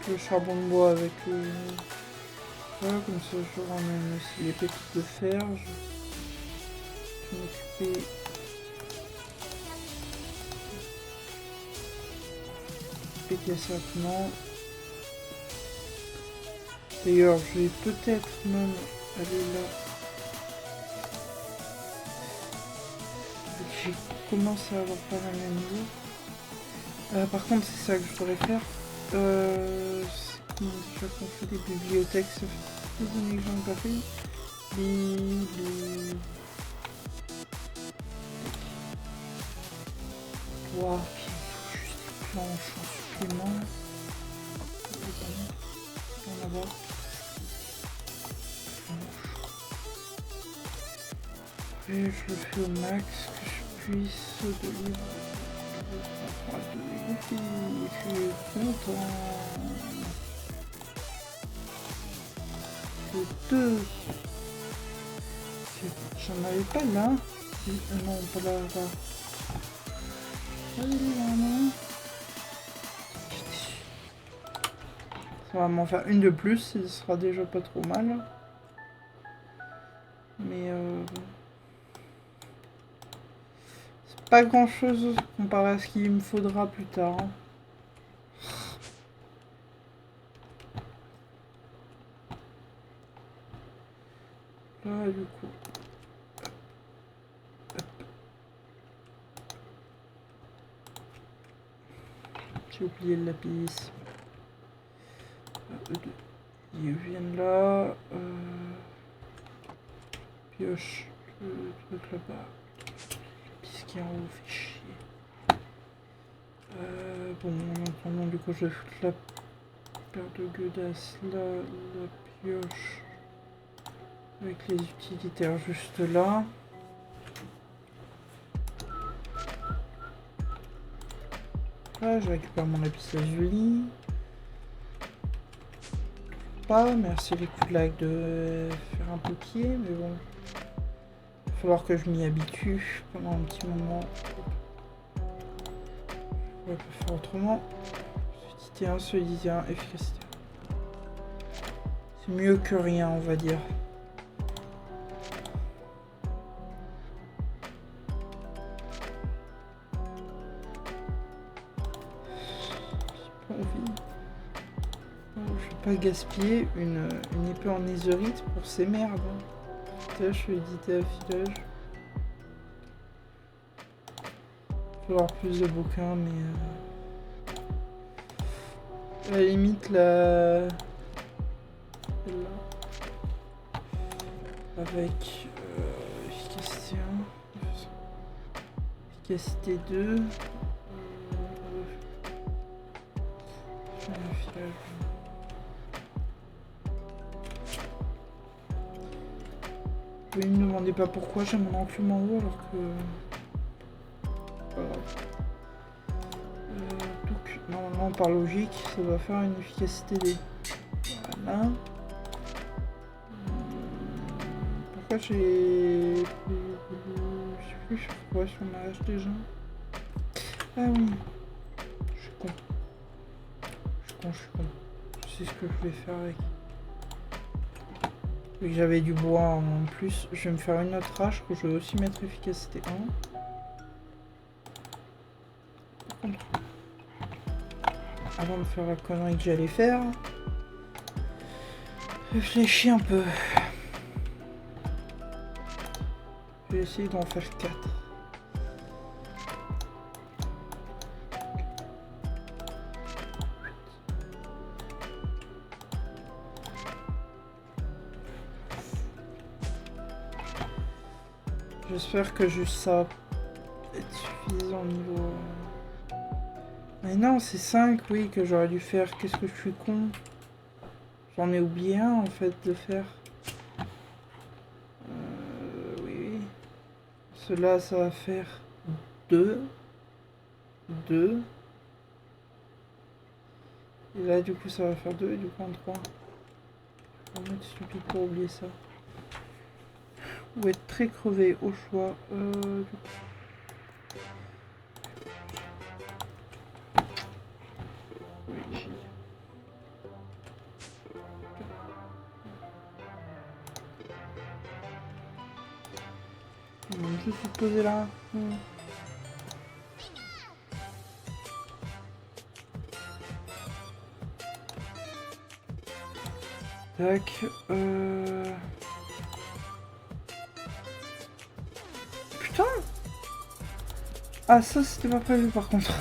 B: Le charbon de bois avec le... Voilà, comme ça je ramène aussi les pépites de fer. Je vais m'occuper... Péter simplement. D'ailleurs, je vais peut-être même aller là. J'ai commencé à avoir pas mal de niveau. Par contre, c'est ça que je devrais faire. C'est comment déjà qu'on fait des bibliothèques, ça fait des années que j'en ai pas fait. Wow, puis juste des planches en supplément. On va voir. Et je le fais au max que je puisse de livre. Je suis content. C'est 2. J'en avais pas là. Non, pas là. Ça va m'en faire une de plus, ce sera déjà pas trop mal. Mais c'est pas grand chose comparé à ce qu'il me faudra plus tard. Là, du coup. J'ai oublié le lapis. Ils viennent là. Pioche le truc là-bas. Qui en haut fait chier. Bon, maintenant du coup je vais foutre la paire de godasses là, la pioche avec les utilitaires juste là. Là je récupère mon lapis lazuli. Pas, merci les coups de lag de faire un peu pied, mais bon. Il va falloir que je m'y habitue pendant un petit moment. On va pas faire autrement. Solidité 1, efficacité 1. C'est mieux que rien, on va dire. J'ai pas envie. Oh, je vais pas gaspiller une épée en netherite pour ces merdes. Là, je suis édité affilage. Il faut avoir plus de bouquins, mais à la limite, là, avec efficacité 1, efficacité 2, affilage. Vous ne me demandez pas pourquoi j'ai mon enclume en haut alors que... Voilà. Donc normalement par logique ça va faire une efficacité D. Voilà. Pourquoi j'ai... Je sais plus sur quoi sur ma hache déjà. Ah oui. Je suis con. Je suis con. Je sais ce que je vais faire avec. Vu que j'avais du bois en plus, je vais me faire une autre hache que je vais aussi mettre efficacité 1. Avant de faire la connerie que j'allais faire, réfléchis un peu. Je vais essayer d'en faire 4. J'espère que juste ça va être suffisant au niveau... Mais non, c'est 5, oui, que j'aurais dû faire. Qu'est-ce que je suis con. J'en ai oublié un, en fait, de faire. Oui. Cela, ça va faire 2. 2. Et là, du coup, ça va faire 2, et du coup, en 3. Je vais mettre stupide pour oublier ça. Ou être très crevé au choix. Je suis posé là. Tac. Putain. Ah, ça c'était pas prévu par contre.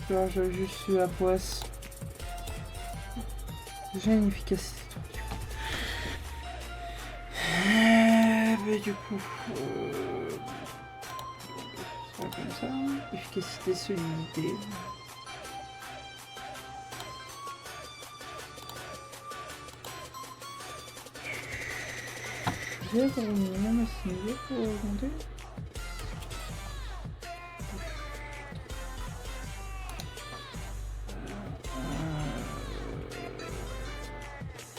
B: J'avais juste eu la poisse. Déjà une efficacité. Du coup, ça va comme ça. Efficacité, solidité. J'ai avoir un minimum à ce niveau pour augmenter.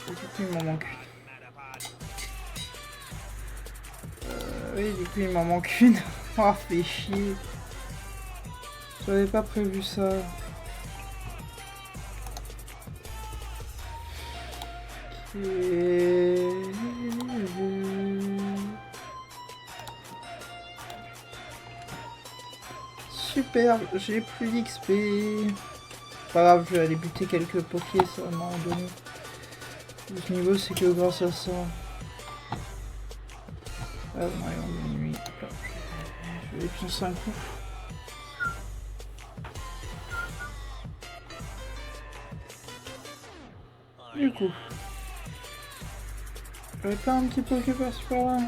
B: Du coup, il m'en manque une. Oui, du coup, il m'en manque une. Oh, fait chier. J'avais pas prévu ça. Super, j'ai plus d'XP. Pas grave, je vais aller buter quelques pokés, ça va m'en donner. Ce niveau, c'est que grâce à ça. Ah, non, nuit. Je vais pioncer un coup. Du coup. J'avais pas un petit poké par-ci par-là.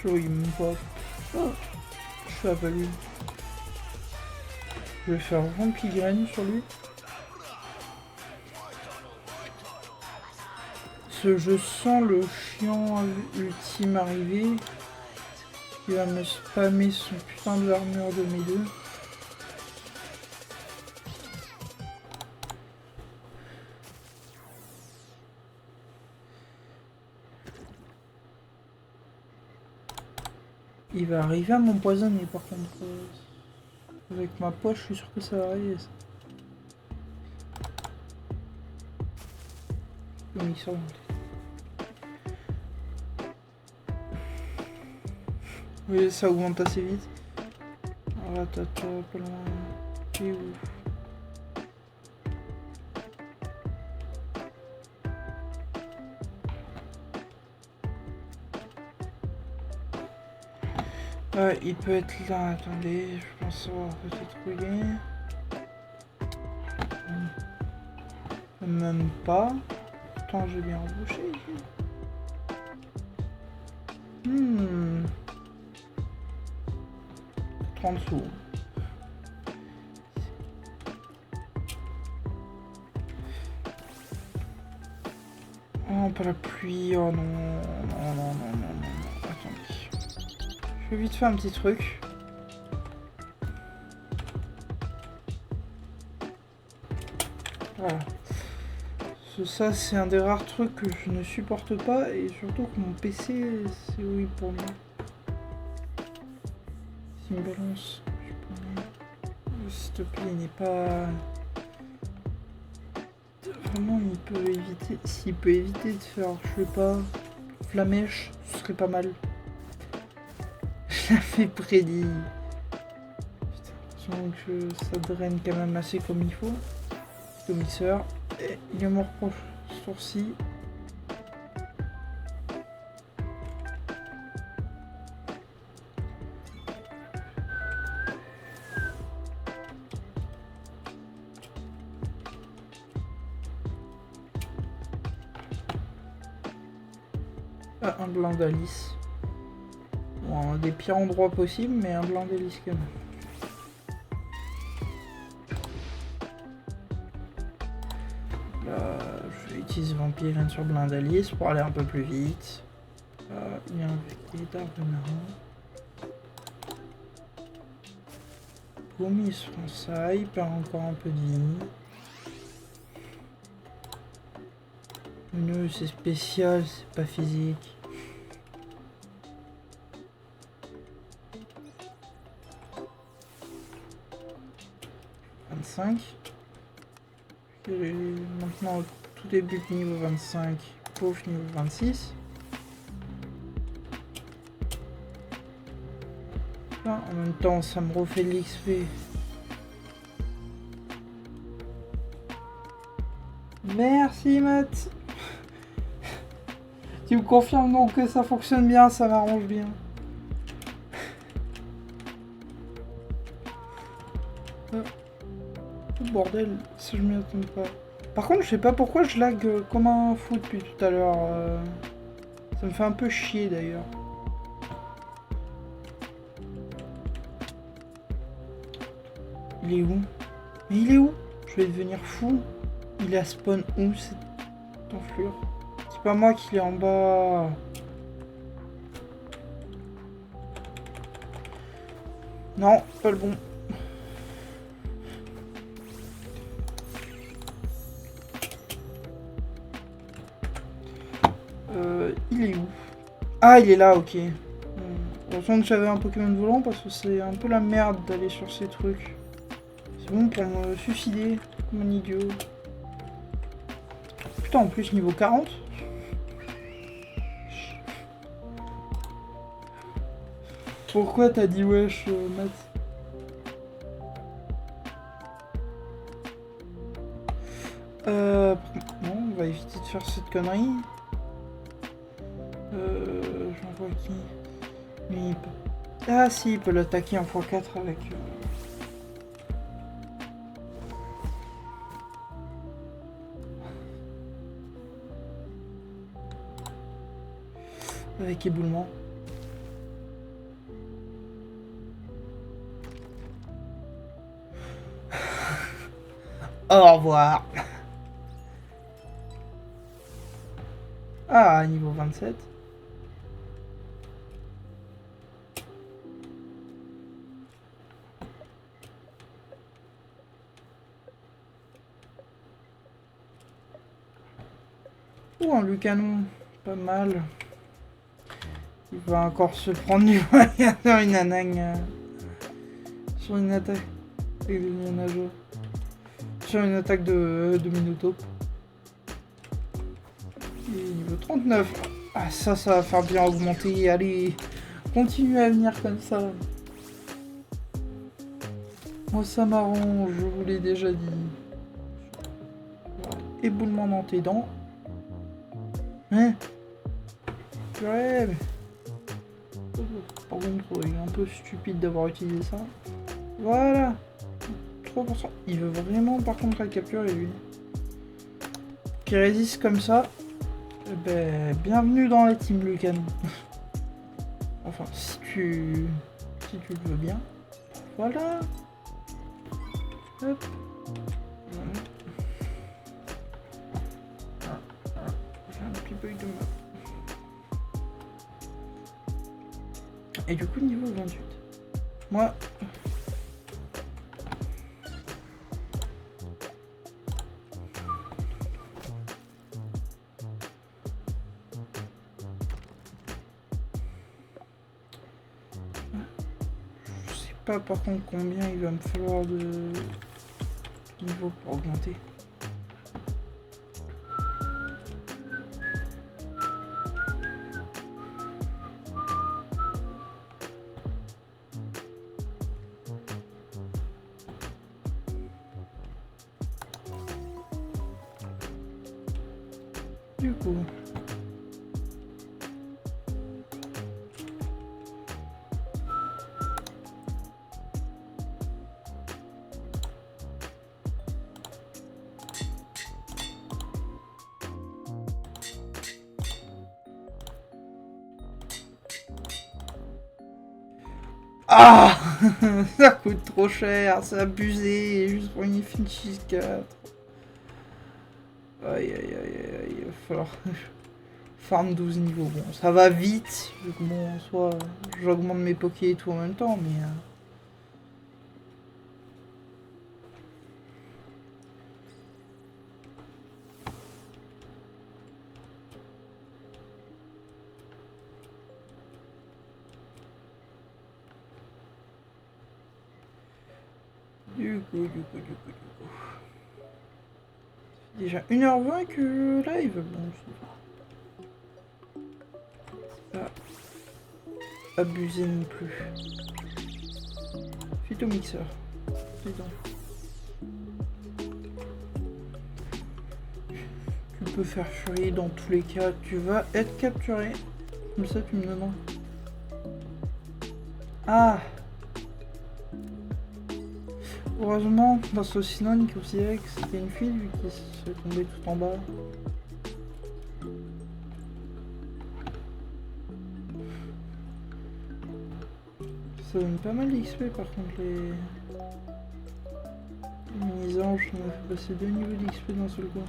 B: Chaud, il me voit. Oh, je suis aveugle. Je vais faire Vampigraine sur lui. Je sens le chiant ultime arriver. Il va me spammer son putain de l'armure de mes deux. Il va arriver à m'empoisonner par contre. Avec ma poche, je suis sûr que ça va arriver. Ça. Oui, ça va. Oui, ça augmente assez vite. Ah, t'as pas loin. Tu es où? Il peut être là, attendez, je pense avoir peut-être trouvé. Même pas. Pourtant j'ai bien embauché ici. 30 sous. Oh, pas la pluie, oh non, non. Attendez. Je vais vite faire un petit truc. Voilà. Ça, c'est un des rares trucs que je ne supporte pas, et surtout que mon PC, c'est oui pour moi. S'il me balance, s'il te plaît, il n'est pas... Vraiment, il peut éviter... S'il peut éviter de faire, je sais pas, flamèche, ce serait pas mal. Je l'avais prédit. Putain, donc ça draine quand même assez comme il faut. Commissaire. Et il me reproche ce tour-ci. Ah, un blanc d'Alice. Bon, des pires endroits possibles, mais un blanc d'Alice quand même. Là, je vais utiliser Vampirine sur Blind Alice pour aller un peu plus vite. Il y a un guitare de marin. Boum, il se prend ça, il perd encore un peu de vie. Non, c'est spécial, c'est pas physique. Et maintenant, au tout début de niveau 25, pauvre niveau 26. Là, en même temps, ça me refait de l'XP. Merci, Matt. Tu me confirmes donc que ça fonctionne bien, ça m'arrange bien. Oh, bordel, ça je m'y attendais pas. Par contre, je sais pas pourquoi je lag comme un fou depuis tout à l'heure. Ça me fait un peu chier d'ailleurs. Il est où? Mais il est où? Je vais devenir fou. Il est à spawn où cette enflure? C'est pas moi qui l'ai en bas. Non, pas le bon. Il est où? Ah, il est là, ok. Heureusement que j'avais un Pokémon volant parce que c'est un peu la merde d'aller sur ces trucs. C'est bon pour me suicider comme un idiot. Putain, en plus niveau 40. Pourquoi t'as dit wesh, Matt? Bon, on va éviter de faire cette connerie. J'en vois qui. Lui, il peut... Ah si, il peut l'attaquer en x4 avec... Avec éboulement. Au revoir. Ah, niveau 27. Oh, un Lucanon. Pas mal. Il va encore se prendre du moyen dans une anagne. Sur une attaque. Avec des nageurs. Sur une attaque de Minotaur. Et niveau 39. Ah, ça va faire bien augmenter. Allez, continue à venir comme ça. Moi, ça m'arrange, je vous l'ai déjà dit. Voilà. Éboulement dans tes dents. Hein? Ouais, mais... Par contre, il est un peu stupide d'avoir utilisé ça. Voilà. 3%. Il veut vraiment, par contre, la capturer, lui. Qui résiste comme ça. Eh ben, bienvenue dans la team Lucan. Enfin, si tu le veux bien. Voilà. Hop. Voilà. J'ai un petit peu de map. Et du coup, niveau 28. Moi... pas par contre combien il va me falloir de niveau pour augmenter. Du coup... Ah ça coûte trop cher, c'est abusé, juste pour une FNX 4. Aïe aïe aïe aïe, il va falloir farm 12 niveaux. Bon, ça va vite, vu que bon, soit j'augmente mes pokés et tout en même temps, mais... C'est déjà 1h20 que live. Bon, c'est pas abusé non plus. Phytomixeur. Dis donc. Tu peux faire furie dans tous les cas. Tu vas être capturé. Comme ça, tu me demandes. Ah! Heureusement, dans ce sinon, il considérait que c'était une fille vu qu'il se tombait tout en bas. Ça donne pas mal d'XP par contre les mini-anges, on a fait passer 2 niveaux d'XP d'un seul coup.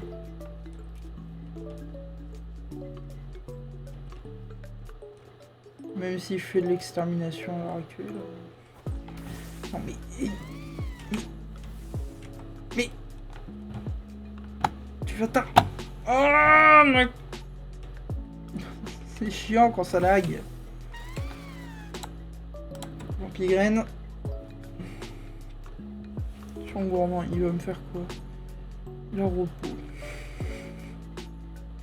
B: Même si je fais de l'extermination à l'heure actuelle. Non mais... Tu vas t'arrêter. Oh mais... C'est chiant quand ça lag. Pigraine. Champ gourmand, il va me faire quoi? Le repos.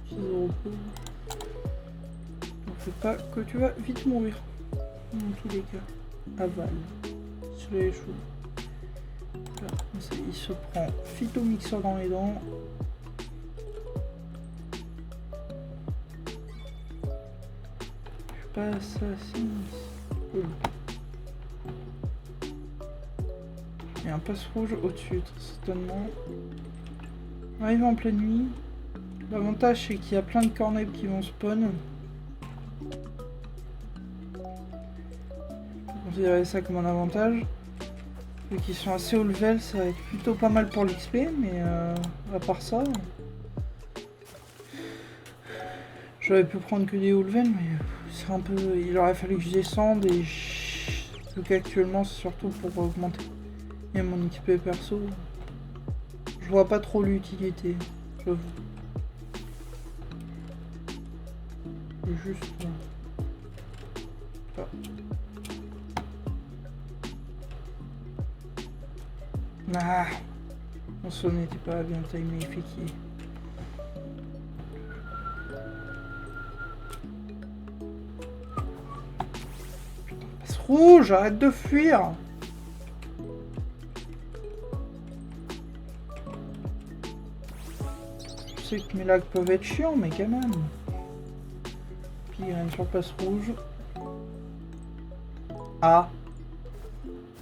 B: 6 repos. On fait pas que tu vas vite mourir. Dans tous les cas. Aval. Soleil chaud. Là, il se prend phytomixeur dans les dents. Je suis pas assassin. Cool. Il y a un passe rouge au-dessus, certainement. On arrive en pleine nuit. L'avantage c'est qu'il y a plein de cornets qui vont spawn. On peut considérer ça comme un avantage. Vu qu'ils sont assez haut level, ça va être plutôt pas mal pour l'XP, mais à part ça... J'aurais pu prendre que des haut level, mais c'est un peu... Il aurait fallu que je descende et... Le cas actuellement c'est surtout pour augmenter. Et mon XP perso, je vois pas trop l'utilité, j'avoue. Juste... Ah. Ah, mon son n'était pas bien timé, effectivement. Putain, passe rouge, arrête de fuir! Je sais que mes lags peuvent être chiants, mais quand même. Puis il y a une surface rouge. Ah.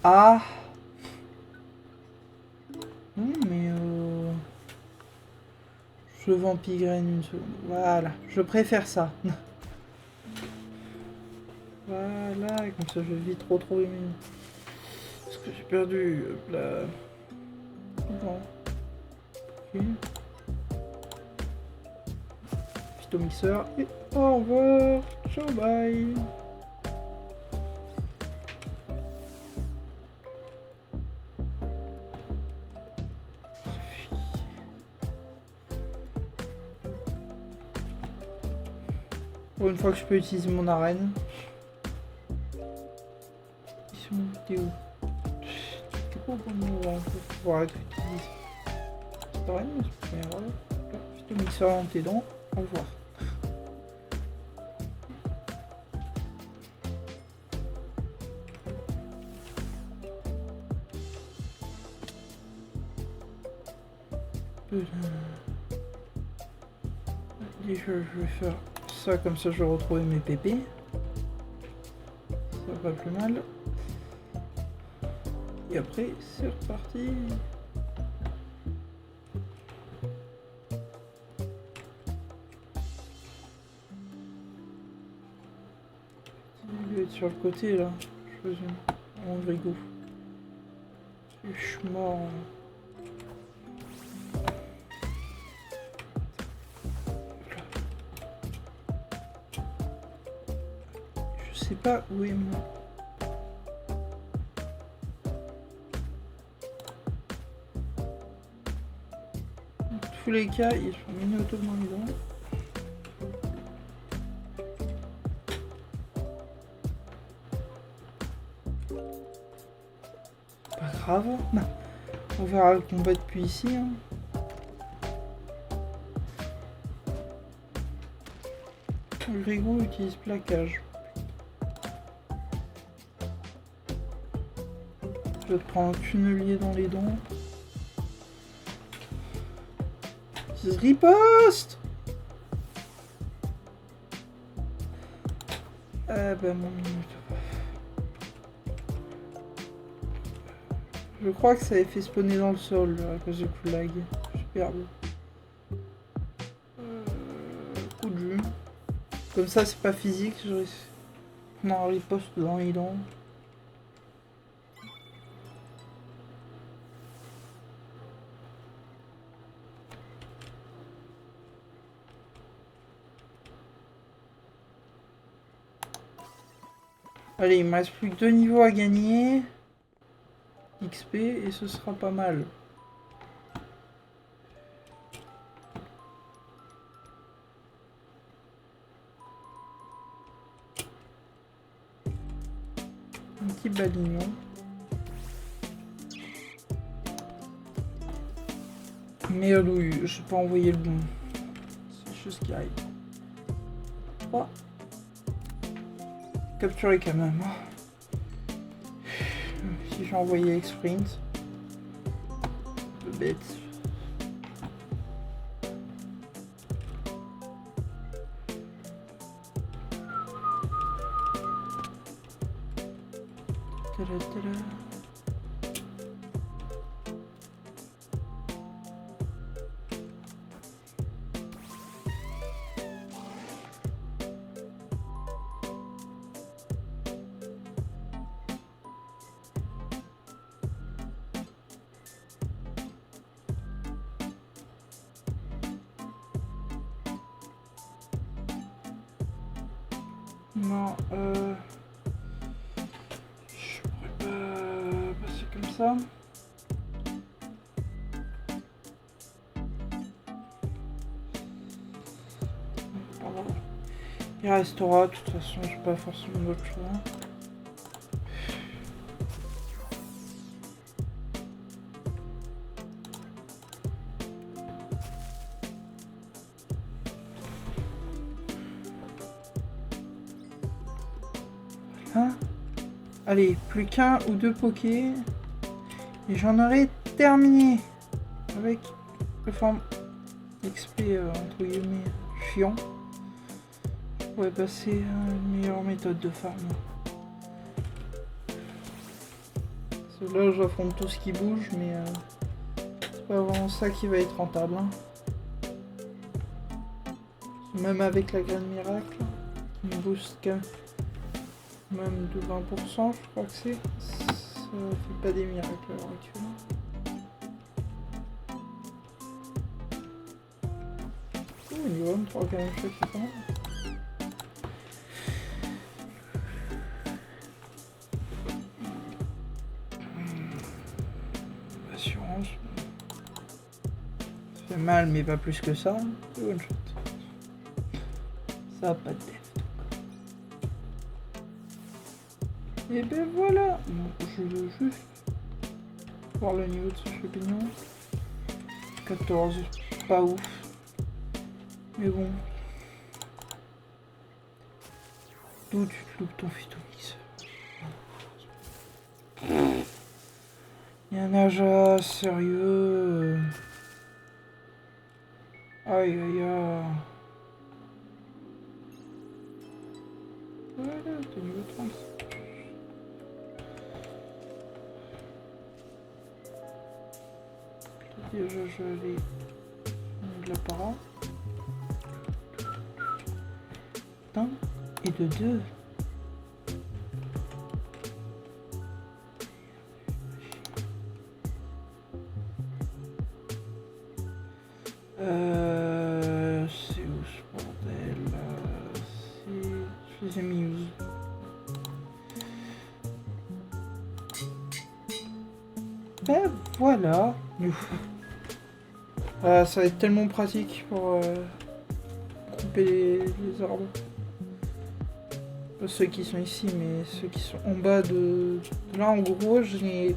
B: Ah. Mais je vends Pigraine une seconde. Voilà, je préfère ça. Voilà, comme ça je vais vite retrouver mes... Parce que j'ai perdu la... Bon. Ok. Phytomixeur et au revoir. Ciao, bye. Pour une fois que je peux utiliser mon arène. Ils sont où? C'est pas bon moment pour pouvoir utiliser cette arène, mais voilà. Phytomixeur dans tes dents. Au revoir. Et je vais faire ça comme ça je vais retrouver mes pépés. Ça va pas plus mal. Et après c'est reparti. Il doit être sur le côté là, je présume. En vrigo. Je suis mort. Je sais pas où est moi. Dans tous les cas, ils sont mini auto dans les dents. Pas grave. Non. On verra le combat depuis ici. Hein. Grégo utilise plaquage. Je vais te prendre un tunnelier dans les dents. Riposte. Ah bah mon minute. Je crois que ça avait fait spawner dans le sol à cause du coup de lag. Superbe. Coup de jus. Comme ça c'est pas physique. Non, riposte dans les dents. Allez, il me reste plus que 2 niveaux à gagner. XP et ce sera pas mal. Un petit balignon. Merde, oui, je peux envoyer le bon. C'est chose qui arrive. Oh. Capturer quand même. Si j'ai envoyé avec sprint. Un peu bête. Tada, tada. Non, je pourrais pas passer comme ça. Pardon. Il restera, de toute façon, j'ai pas forcément d'autre choix. Hein? Allez, plus qu'un ou deux pokés. Et j'en aurai terminé. Avec le forme XP entre guillemets chiant. Je pourrais passer à une meilleure méthode de farm. Parce que là j'affronte tout ce qui bouge, mais c'est pas vraiment ça qui va être rentable. Hein. Même avec la graine miracle, qui me booste quand même de 20%, je crois que c'est. Ça fait pas des miracles à l'heure actuelle. Oh, niveau 23 quand même, c'est pas mal. Assurance. Ça fait mal, mais pas plus que ça. C'est one shot. Ça a pas de def. Et ben voilà. Bon, je veux juste voir le niveau de ce champignon. 14, pas ouf. Mais bon. D'où tu te loupes ton phytomix? Y'a un Aja, sérieux. Aïe aïe aïe. Voilà, t'es niveau 30. Déjà je vais de la para. D'un et de deux. C'est où ce bordel? Je les ai mis où? Ben voilà. Ça va être tellement pratique pour couper les arbres. Pas ceux qui sont ici, mais ceux qui sont en bas de... Là en gros, je n'ai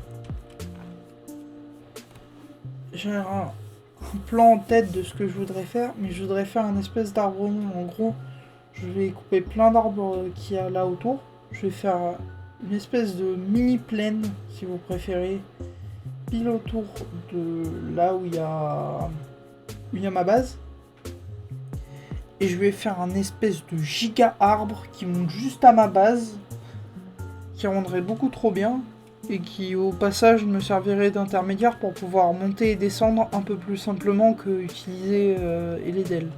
B: j'ai un plan en tête de ce que je voudrais faire, mais je voudrais faire un espèce d'arbre rond. En gros, je vais couper plein d'arbres qu'il y a là autour. Je vais faire une espèce de mini plaine, si vous préférez, pile autour de là où il y a ma base. Et je vais faire un espèce de giga arbre qui monte juste à ma base, qui rendrait beaucoup trop bien, et qui au passage me servirait d'intermédiaire pour pouvoir monter et descendre un peu plus simplement que utiliser Eledel.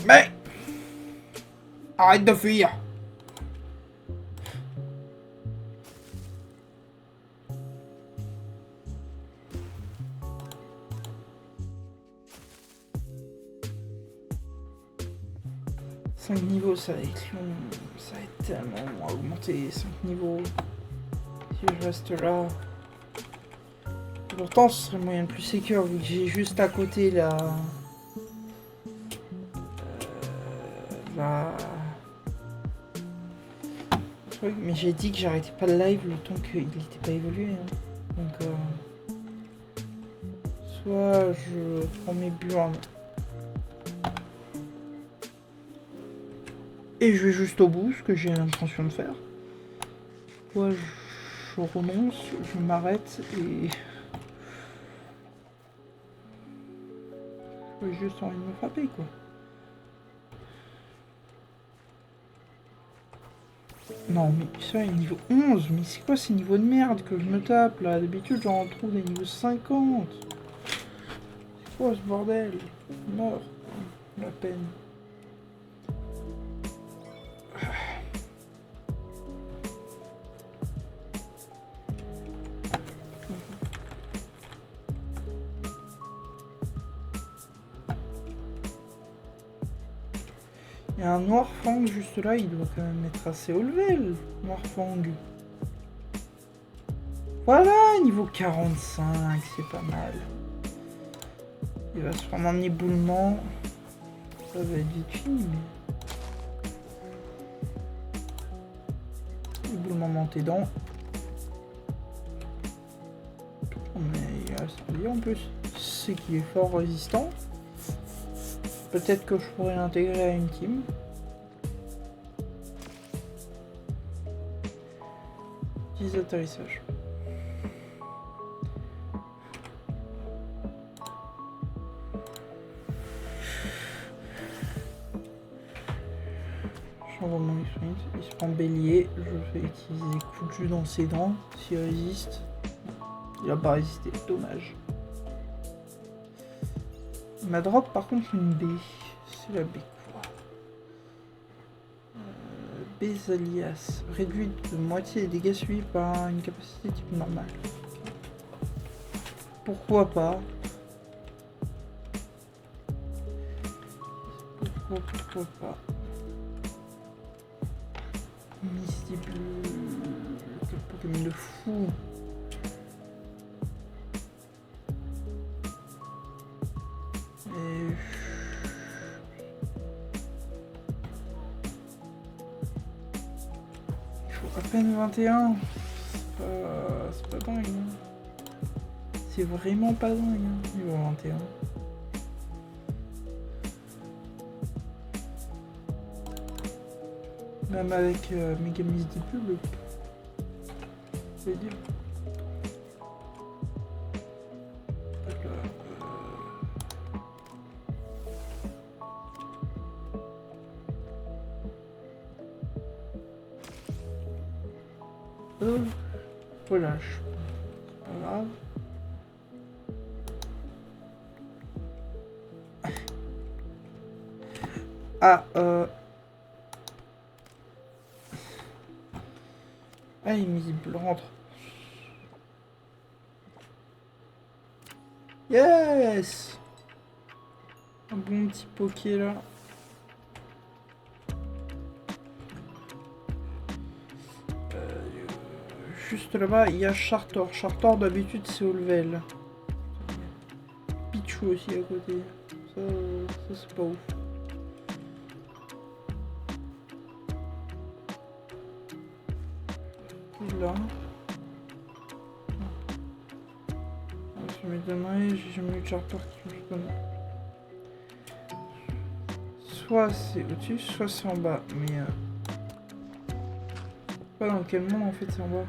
B: Mais arrête de fuir. Cinq niveaux, ça va être long, ça va être tellement long à augmenter, 5 niveaux. Si je reste là... Pourtant, ce serait le moyen le plus sécure, vu que j'ai juste à côté la... truc. Mais j'ai dit que j'arrêtais pas le live le temps qu'il n'était pas évolué. Hein. Donc, soit je prends mes burnes et je vais juste au bout, ce que j'ai l'intention de faire. Soit je renonce, je m'arrête et... J'ai juste envie de me frapper, quoi. Non, mais ça, il est niveau 11. Mais c'est quoi ces niveaux de merde que je me tape, là? D'habitude, j'en retrouve des niveaux 50. C'est quoi ce bordel? Meurs. La peine. Il y a un noir fang juste là, il doit quand même être assez haut level, noir fang. Voilà, niveau 45, c'est pas mal. Il va se prendre un éboulement. Ça va être vite fini, mais... Éboulement dans tes dents. Mais il reste pas dire en plus. C'est qu'il est fort résistant. Peut-être que je pourrais l'intégrer à une team. Petits atterrissages. J'envoie mon sprint. Il se prend bélier. Je vais utiliser coup de jus dans ses dents. S'il résiste. Il a pas résisté. Dommage. Ma drop par contre une B. C'est la B quoi. Bésalias. Réduite de moitié des dégâts suivis par une capacité type normale. Pourquoi pas. Pourquoi pas. Misty Blue. Quel Pokémon de fou. Il faut à peine 21. C'est pas dingue. Hein. C'est vraiment pas dingue. Hein, niveau 21. Même avec Mega Misty Blue, je vais dire. Relâche. C'est pas grave. Ah, Ah, invisible, rentre. Yes! Un bon petit poké là. Juste là-bas, il y a Chartor. Chartor, d'habitude, c'est au level. Pichou aussi à côté. Ça c'est pas ouf. là. Je m'étonnerais, j'ai jamais eu de charter qui me connaît. Soit c'est au-dessus, soit c'est en bas, mais pas dans quel monde en fait c'est en bas.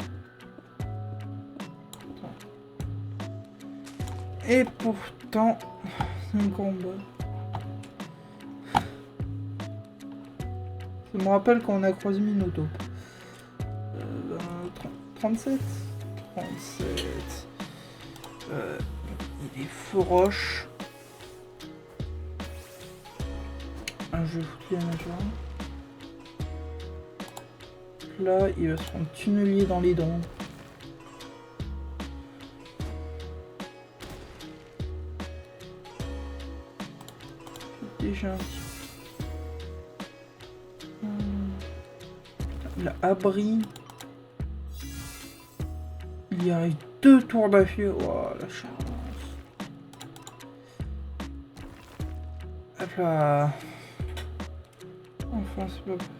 B: Attends. Et pourtant, c'est encore en bas. Ça me rappelle quand on a croisé Minotaur. 37. Il est foroche. Je vais foutre les nageoires. Là, il va se prendre tunnelier dans les dents. Déjà un petit peu. La abri. Il y a eu 2 tours d'affilée. Oh la chance. Hop là. Enfin, c'est pas possible.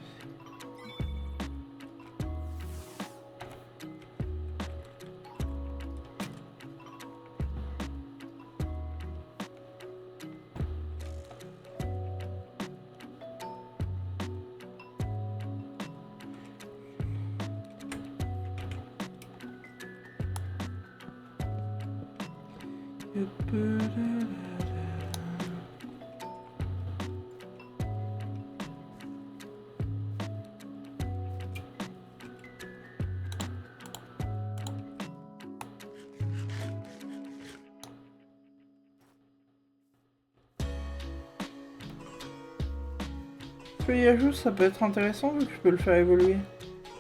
B: Feuillage, ça peut être intéressant vu que je peux le faire évoluer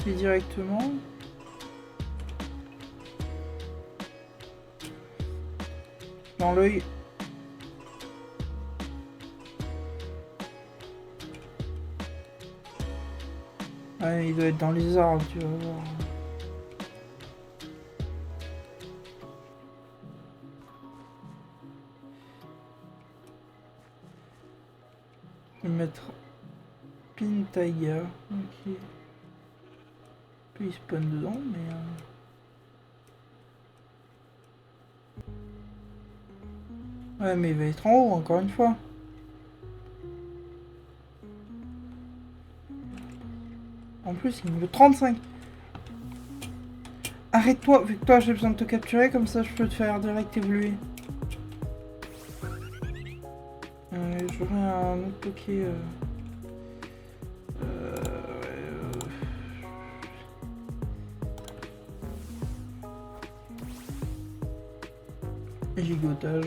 B: et directement. Dans l'œil. Ouais, il doit être dans les arbres, tu vas voir. Je vais mettre Pin Tiger. Ok. Puis il spawn dedans, mais... Ouais, mais il va être en haut, encore une fois. En plus, il me veut 35. Arrête-toi, vu que toi j'ai besoin de te capturer, comme ça je peux te faire direct évoluer. J'aurais un autre Poké... Gigotage.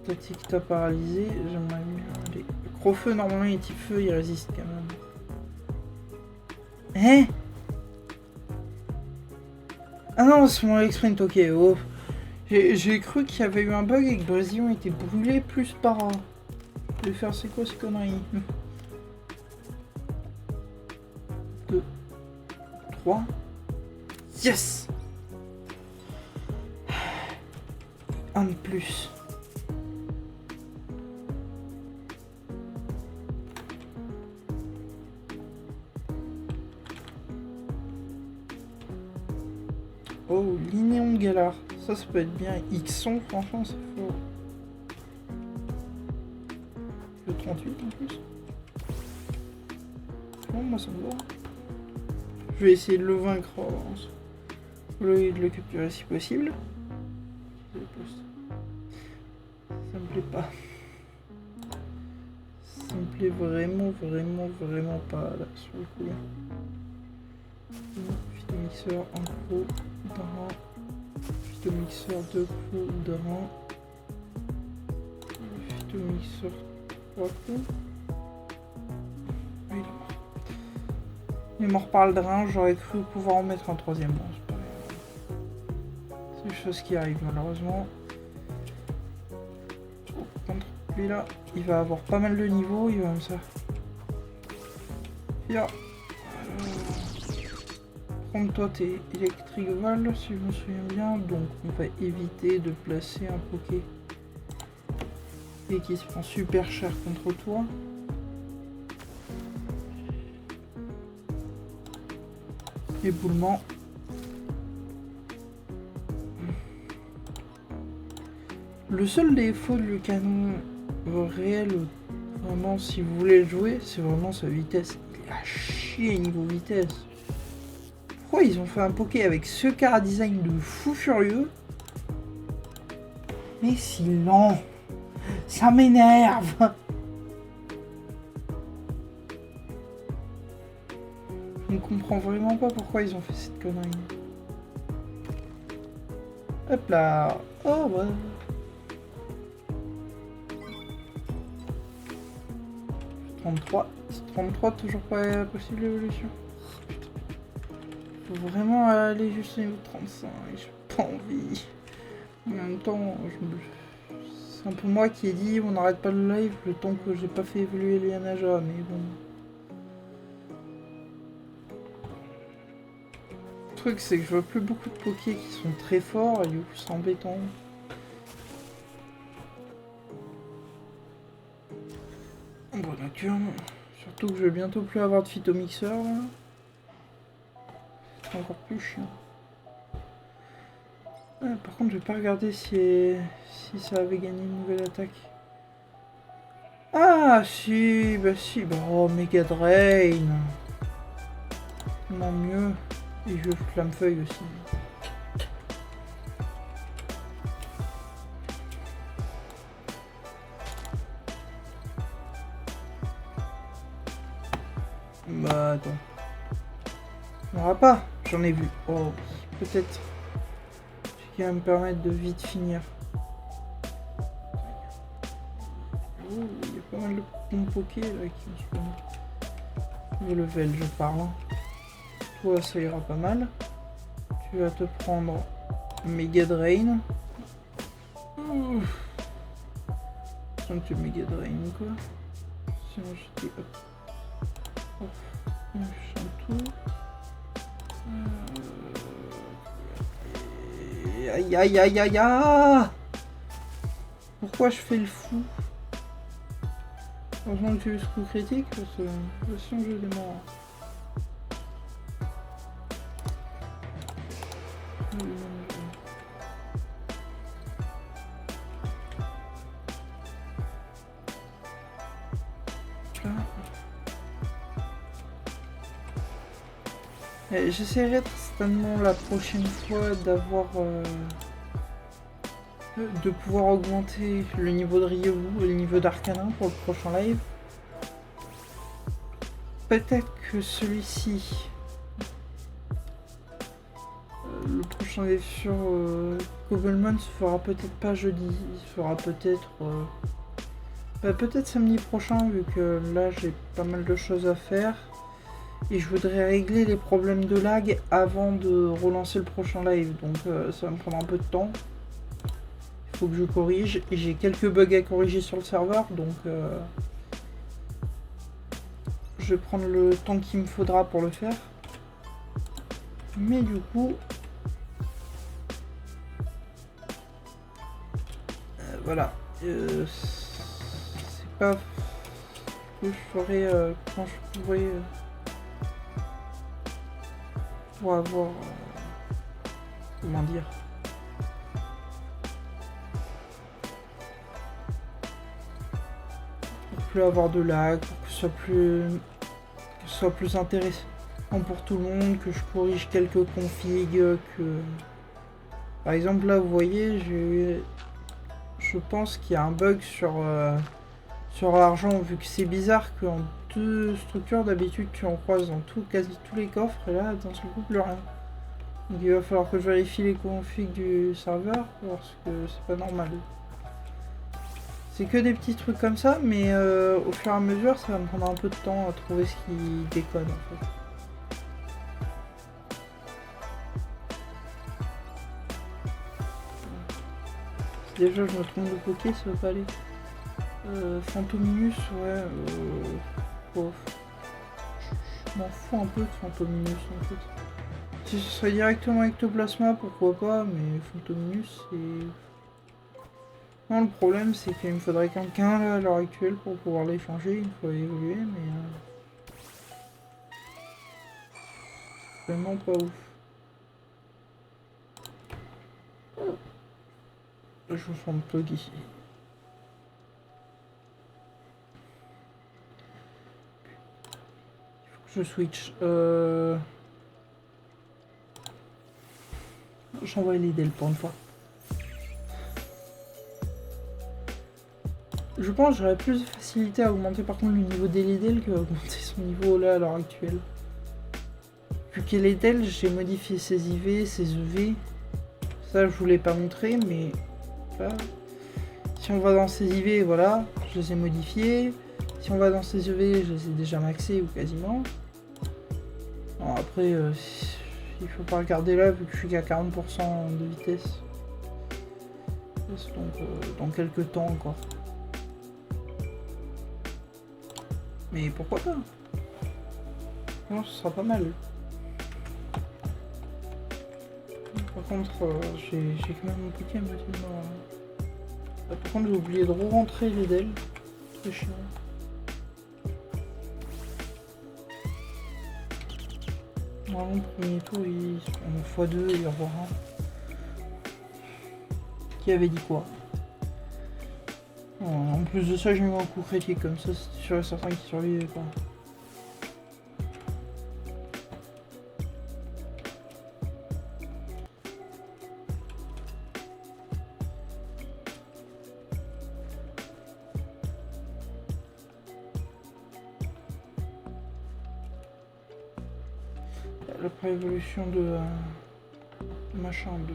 B: Statique t'a paralysé, j'aimerais mieux. Les gros feux, normalement les petits feux ils résistent quand même. Hein? Ah non, c'est mon X-Print, ok. Oh. J'ai cru qu'il y avait eu un bug et que Brésilien était brûlé plus par... Je vais faire c'est quoi ces conneries? 2, 3. Yes! Un de plus. Oh, Linéon Galar. Ça peut être bien. Xon, franchement, c'est fort. Le 38 en plus. Bon, moi ça me va. Je vais essayer de le vaincre. De le capturer si possible. Ça me plaît pas. Ça me plaît vraiment pas là sur le coup. Phytomixeur, un coup d'un. Phytomixeur, 2 coups d'un. Phytomixeur, 3 coups. Oui, il est mort par le drain, j'aurais cru pouvoir en mettre un troisième. Bon, c'est pas grave. C'est des choses qui arrivent malheureusement. Contre lui là, il va avoir pas mal de niveaux, il va comme ça. Viens. Prends-toi tes électriques Vol, si je me souviens bien. Donc on va éviter de placer un Poké et qui se prend super cher contre toi. éboulement. Le seul défaut du canon réel, vraiment, si vous voulez le jouer, c'est vraiment sa vitesse. Il a chier niveau vitesse. Pourquoi ils ont fait un poké avec ce car design de fou furieux? Mais c'est lent. Ça m'énerve. Je ne comprends vraiment pas pourquoi ils ont fait cette connerie. Hop là. Oh ouais. 33, toujours pas possible l'évolution. Faut vraiment aller juste au niveau 35, j'ai pas envie. En même temps, c'est un peu moi qui ai dit on n'arrête pas le live le temps que j'ai pas fait évoluer Lianaja, mais bon. Le truc c'est que je vois plus beaucoup de pokés qui sont très forts et du coup c'est embêtant. Bon nocturne. Surtout que je vais bientôt plus avoir de phytomixeur là. C'est encore plus chiant. Ah, par contre je vais pas regarder si ça avait gagné une nouvelle attaque. Ah si, bah si, bah oh Mega Drain. Non mieux. Et je Flammefeuille aussi. Bah attends. Il n'y aura pas, j'en ai vu. Oh, peut-être. Ce qui va me permettre de vite finir. Oh, il y a pas mal de bons pokés là qui vont se prendre. Le level, je parle. Toi, ça ira pas mal. Tu vas te prendre Mega Drain. Sans que tu Mega Drain quoi. Sinon je dis hop. Tout. Aïe aïe aïe aïe aïe. Pourquoi je fais le fou? Heureusement que j'ai eu ce coup critique parce que sinon je vais mort. J'essaierai certainement la prochaine fois d'avoir de pouvoir augmenter le niveau de Ryu et le niveau d'Arcanin pour le prochain live. Peut-être que celui-ci, le prochain live sur Cobblemon se fera peut-être pas jeudi, il se fera peut-être peut-être samedi prochain vu que là j'ai pas mal de choses à faire. Et je voudrais régler les problèmes de lag avant de relancer le prochain live. Donc ça va me prendre un peu de temps. Il faut que je corrige. Et j'ai quelques bugs à corriger sur le serveur. Donc je vais prendre le temps qu'il me faudra pour le faire. Mais du coup... voilà. C'est pas ce que je ferai quand je pourrai... pour avoir comment dire, pour plus avoir de lag, pour que ce soit plus intéressant pour tout le monde, que je corrige quelques configs, que par exemple là vous voyez je pense qu'il y a un bug sur l'argent, vu que c'est bizarre qu'en deux structures d'habitude tu en croises dans quasi tous les coffres et là dans ce coup plus rien. Donc il va falloir que je vérifie les configs du serveur parce que c'est pas normal. C'est que des petits trucs comme ça, mais au fur et à mesure ça va me prendre un peu de temps à trouver ce qui déconne en fait. Si déjà je me trompe de poké, ça va pas aller. Fantominus, ouais. Oh. Je m'en fous un peu de Fantominus en fait. Si ce serait directement Ectoplasma, pourquoi pas, mais Fantominus c'est... Non, le problème c'est qu'il me faudrait quelqu'un là à l'heure actuelle pour pouvoir les changer une fois évolué, mais... Vraiment pas ouf. Je me sens un plug ici. Il faut que je switch. J'envoie les Dell pour une fois. Je pense que j'aurais plus de facilité à augmenter par contre le niveau d'Elidel que à augmenter son niveau là à l'heure actuelle. Vu qu'Elidel, j'ai modifié ses IV, ses EV. Ça je voulais pas montrer mais là, si on va dans ses IV, voilà, je les ai modifiés. Si on va dans ses EV, je les ai déjà maxés ou quasiment. Bon, après, il faut pas regarder là vu que je suis qu'à 40% de vitesse. Donc dans quelques temps encore. Mais pourquoi pas? Non, ce sera pas mal. Par contre, j'ai quand même un petit bâtiment. Par contre, j'ai oublié de re-rentrer les DEL. C'est chiant. Normalement, le premier tour, en x2, il y aura un. Qui avait dit quoi? En plus de ça, j'ai mis un coup critique, comme ça, c'était sûr et certain qu'il survivait pas. La préévolution de machin de.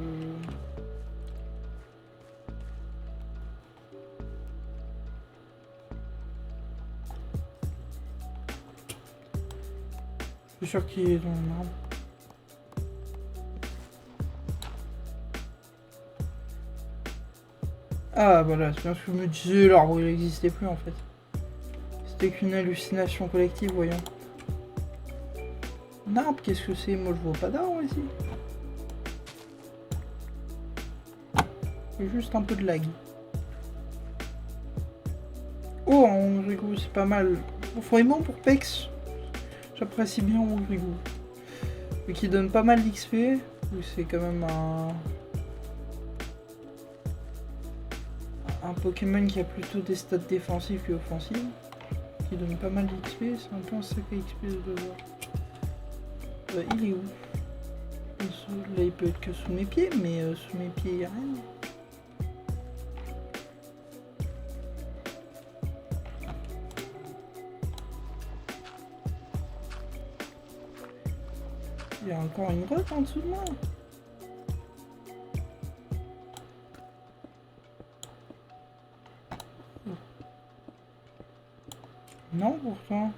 B: Je suis sûr qu'il est dans le arbre. Ah voilà, c'est bien ce que je me disais, l'arbre il n'existait plus en fait. C'était qu'une hallucination collective, voyons. Un arbre, qu'est-ce que c'est? Moi je vois pas d'arbre ici. Il y a juste un peu de lag. Oh, en Rigo, c'est pas mal. Vraiment pour Pex, j'apprécie bien Rigo. Et qui donne pas mal d'XP. C'est quand même un Pokémon qui a plutôt des stats défensifs qu'offensifs. Qui donne pas mal d'XP. C'est un peu un sacré XP de devoir. Il est où? Là il peut être que sous mes pieds, mais sous mes pieds il n'y a rien. Il y a encore une grotte en dessous de moi. Non, pourtant.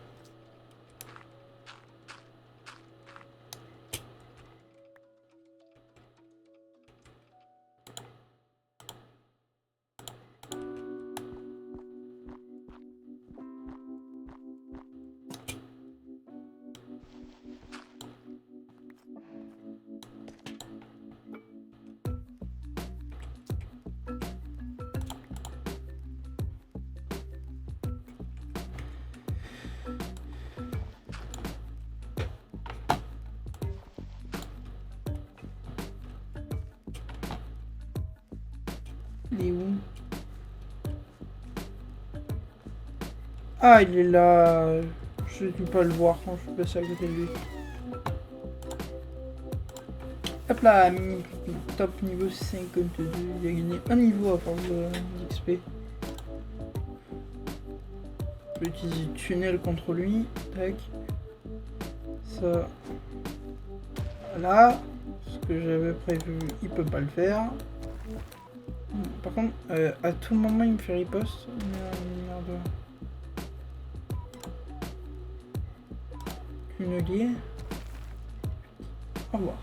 B: Il est où? Ah, il est là. Je ne dû pas le voir quand je suis passé à côté de lui. Hop là, top niveau 52. Il a gagné un niveau à force d'XP. Je vais utiliser tunnel contre lui. Tac. Ça. Voilà. Ce que j'avais prévu, il peut pas le faire. Par contre, à tout moment, il me fait riposte. Merde. Tunnelier. Au revoir.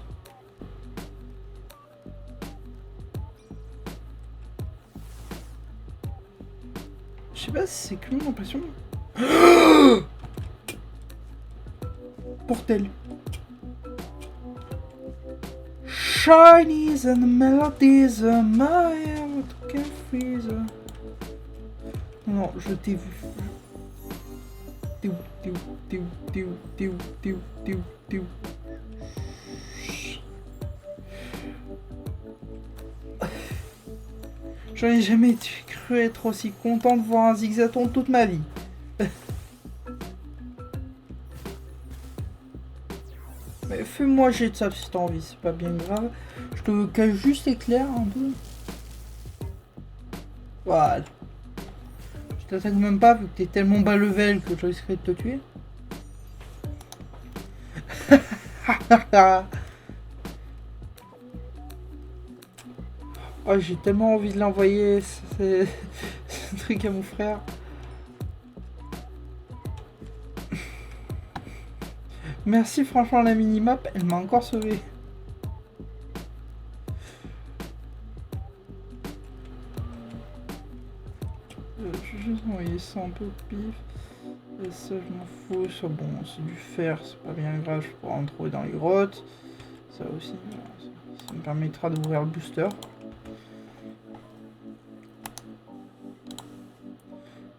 B: Je sais pas si c'est que mon impression. Portel. Chinese and melodies, my heart can freeze. Non, je t'ai vu. T'es où? J'aurais jamais cru être aussi content de voir un zigzaton toute ma vie. Mais fais-moi jet de ça si t'as envie, c'est pas bien grave. Je te cache juste éclair un peu. Voilà. Je t'attaque même pas vu que t'es tellement bas level que je risquerais de te tuer. Oh, j'ai tellement envie de l'envoyer, c'est un truc à mon frère. Merci franchement la minimap, elle m'a encore sauvé. Je vais juste envoyer ça un peu au pif. Et ça je m'en fous, ça bon c'est du fer, c'est pas bien grave, je pourrais en trouver dans les grottes. Ça aussi, ça me permettra d'ouvrir le booster.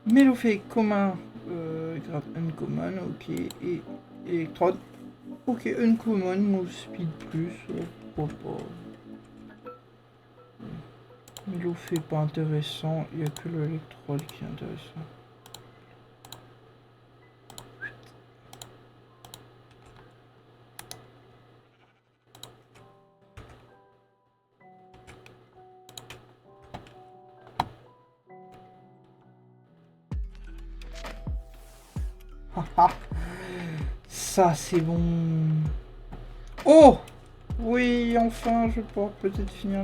B: Mélopée commun, grade uncommon, ok, et électrode. Ok, uncommon, move speed plus, pourquoi pas. Mélopée pas intéressant, il n'y a que l'électrode qui est intéressant. Ça c'est bon. Oh oui, enfin je vais pouvoir peut-être finir.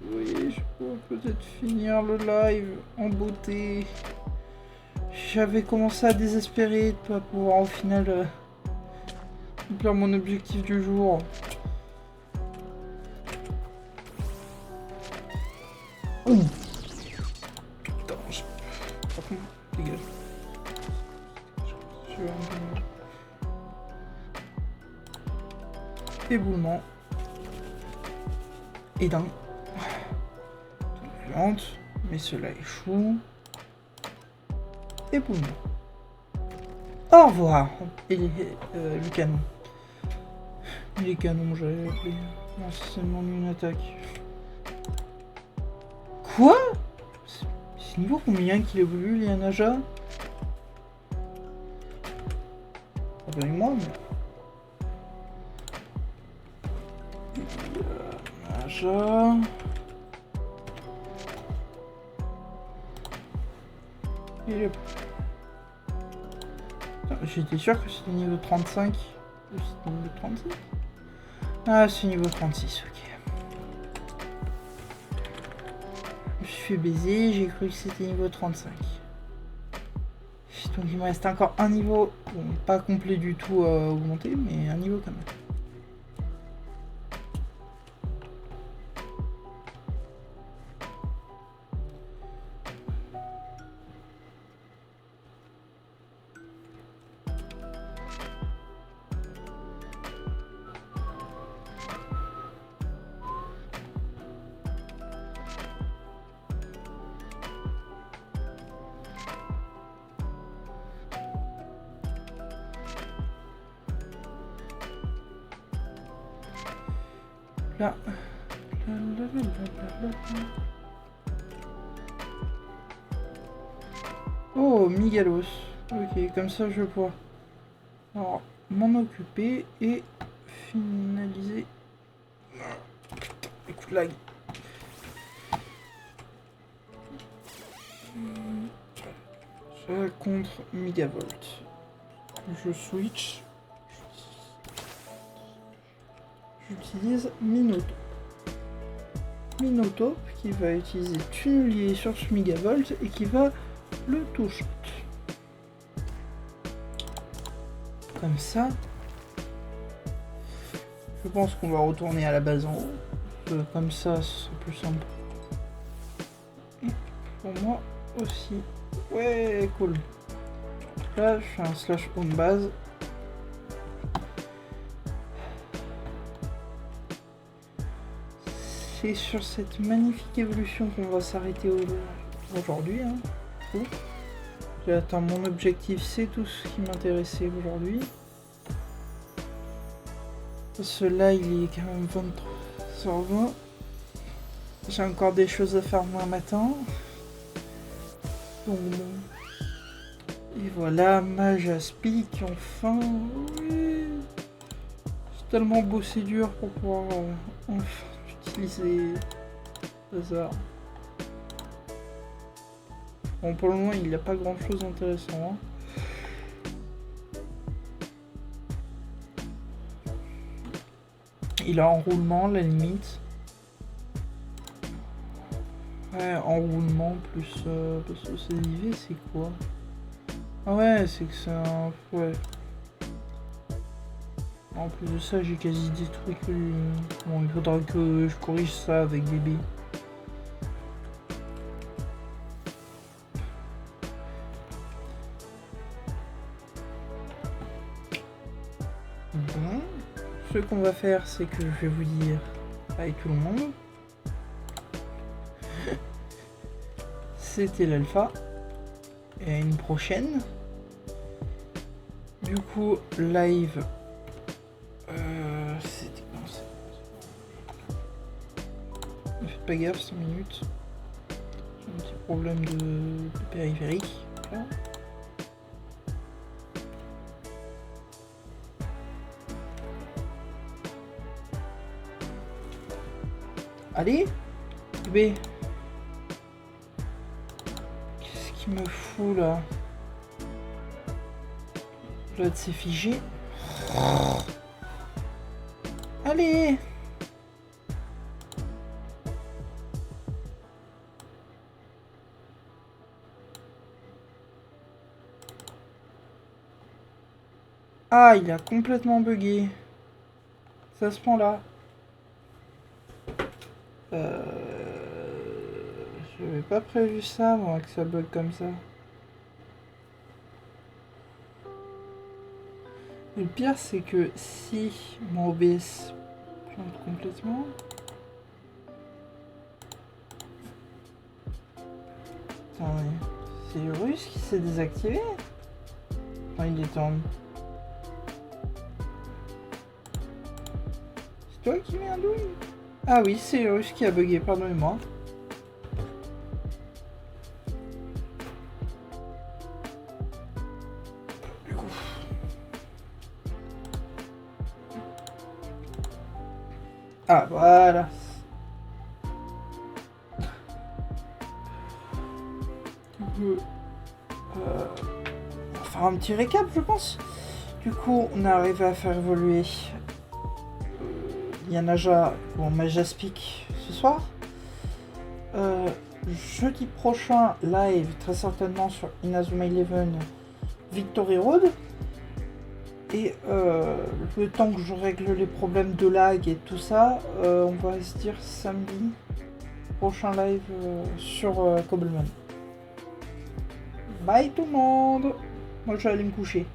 B: Oui, je vais pouvoir peut-être finir le live en beauté. J'avais commencé à désespérer de pas pouvoir au final remplir mon objectif du jour. Ouh. Putain, par contre, dégage. Éboulement. Et d'un. Mais cela échoue. Éboulement. Au revoir. Et le canon. Les canons, j'avais appelé. Non, c'est seulement une attaque. Quoi? C'est niveau combien qu'il évolue, les Naja? Pardonnez-moi, mais... Naja... J'étais sûr que c'était niveau 35. Ou c'était niveau 36? Ah, c'est niveau 36, ok. Je me suis fait baiser, j'ai cru que c'était niveau 35. Donc il me reste encore un niveau, bon, pas complet du tout à augmenter, mais un niveau quand même. Là. Oh, Migalos. Ok, comme ça je vais pouvoir m'en occuper et finaliser. Putain, écoute lag. Ça contre Megavolt. Je switch. J'utilise Minotaur. Minotaur qui va utiliser Tunnelier sur ce Megavolt et qui va le toucher. Comme ça. Je pense qu'on va retourner à la base en haut. Comme ça, c'est plus simple. Pour moi aussi. Ouais, cool. Là, je fais un slash home base. C'est sur cette magnifique évolution qu'on va s'arrêter aujourd'hui. Hein. J'ai atteint mon objectif, c'est tout ce qui m'intéressait aujourd'hui. Celui-là, il est quand même 23h20. J'ai encore des choses à faire demain matin. Donc bon. Et voilà, Mage Aspic, enfin. Oui. J'ai tellement bossé dur pour pouvoir enfin utiliser ça. Bon, pour le moment, il n'y a pas grand chose d'intéressant. Hein. Il a enroulement, la limite. Ouais, enroulement plus... parce que c'est IV, c'est quoi? Ah ouais, c'est que c'est un... Ouais. En plus de ça, j'ai quasi détruit que... Bon, il faudra que je corrige ça avec des billes. Bon. Ce qu'on va faire, c'est que je vais vous dire avec tout le monde. C'était l'alpha. Et à une prochaine. Du coup, live. C'était comment ça? Ne faites pas gaffe, 5 minutes. J'ai un petit problème de périphérique. Là. Allez, B. Qu'est-ce qu'il me fout là? L'autre c'est figé. Allez. Ah, il a complètement bugué. Ça se prend là. J'avais pas prévu ça, moi, que ça bug comme ça. Et le pire, c'est que si mon OBS plante complètement... Attendez, c'est Russe qui s'est désactivé? Enfin, il est en... C'est toi qui mets un douille? Ah oui, c'est Russe qui a bugué, pardonnez-moi. Du coup... Ah, voilà. On va faire un petit récap, je pense. Du coup, on est arrivé à faire évoluer Yanaja ou Mage Aspic ce soir. Jeudi prochain, live, très certainement sur Inazuma Eleven Victory Road. Et le temps que je règle les problèmes de lag et tout ça, on va se dire samedi prochain live sur Cobbleman. Bye tout le monde. Moi je vais aller me coucher.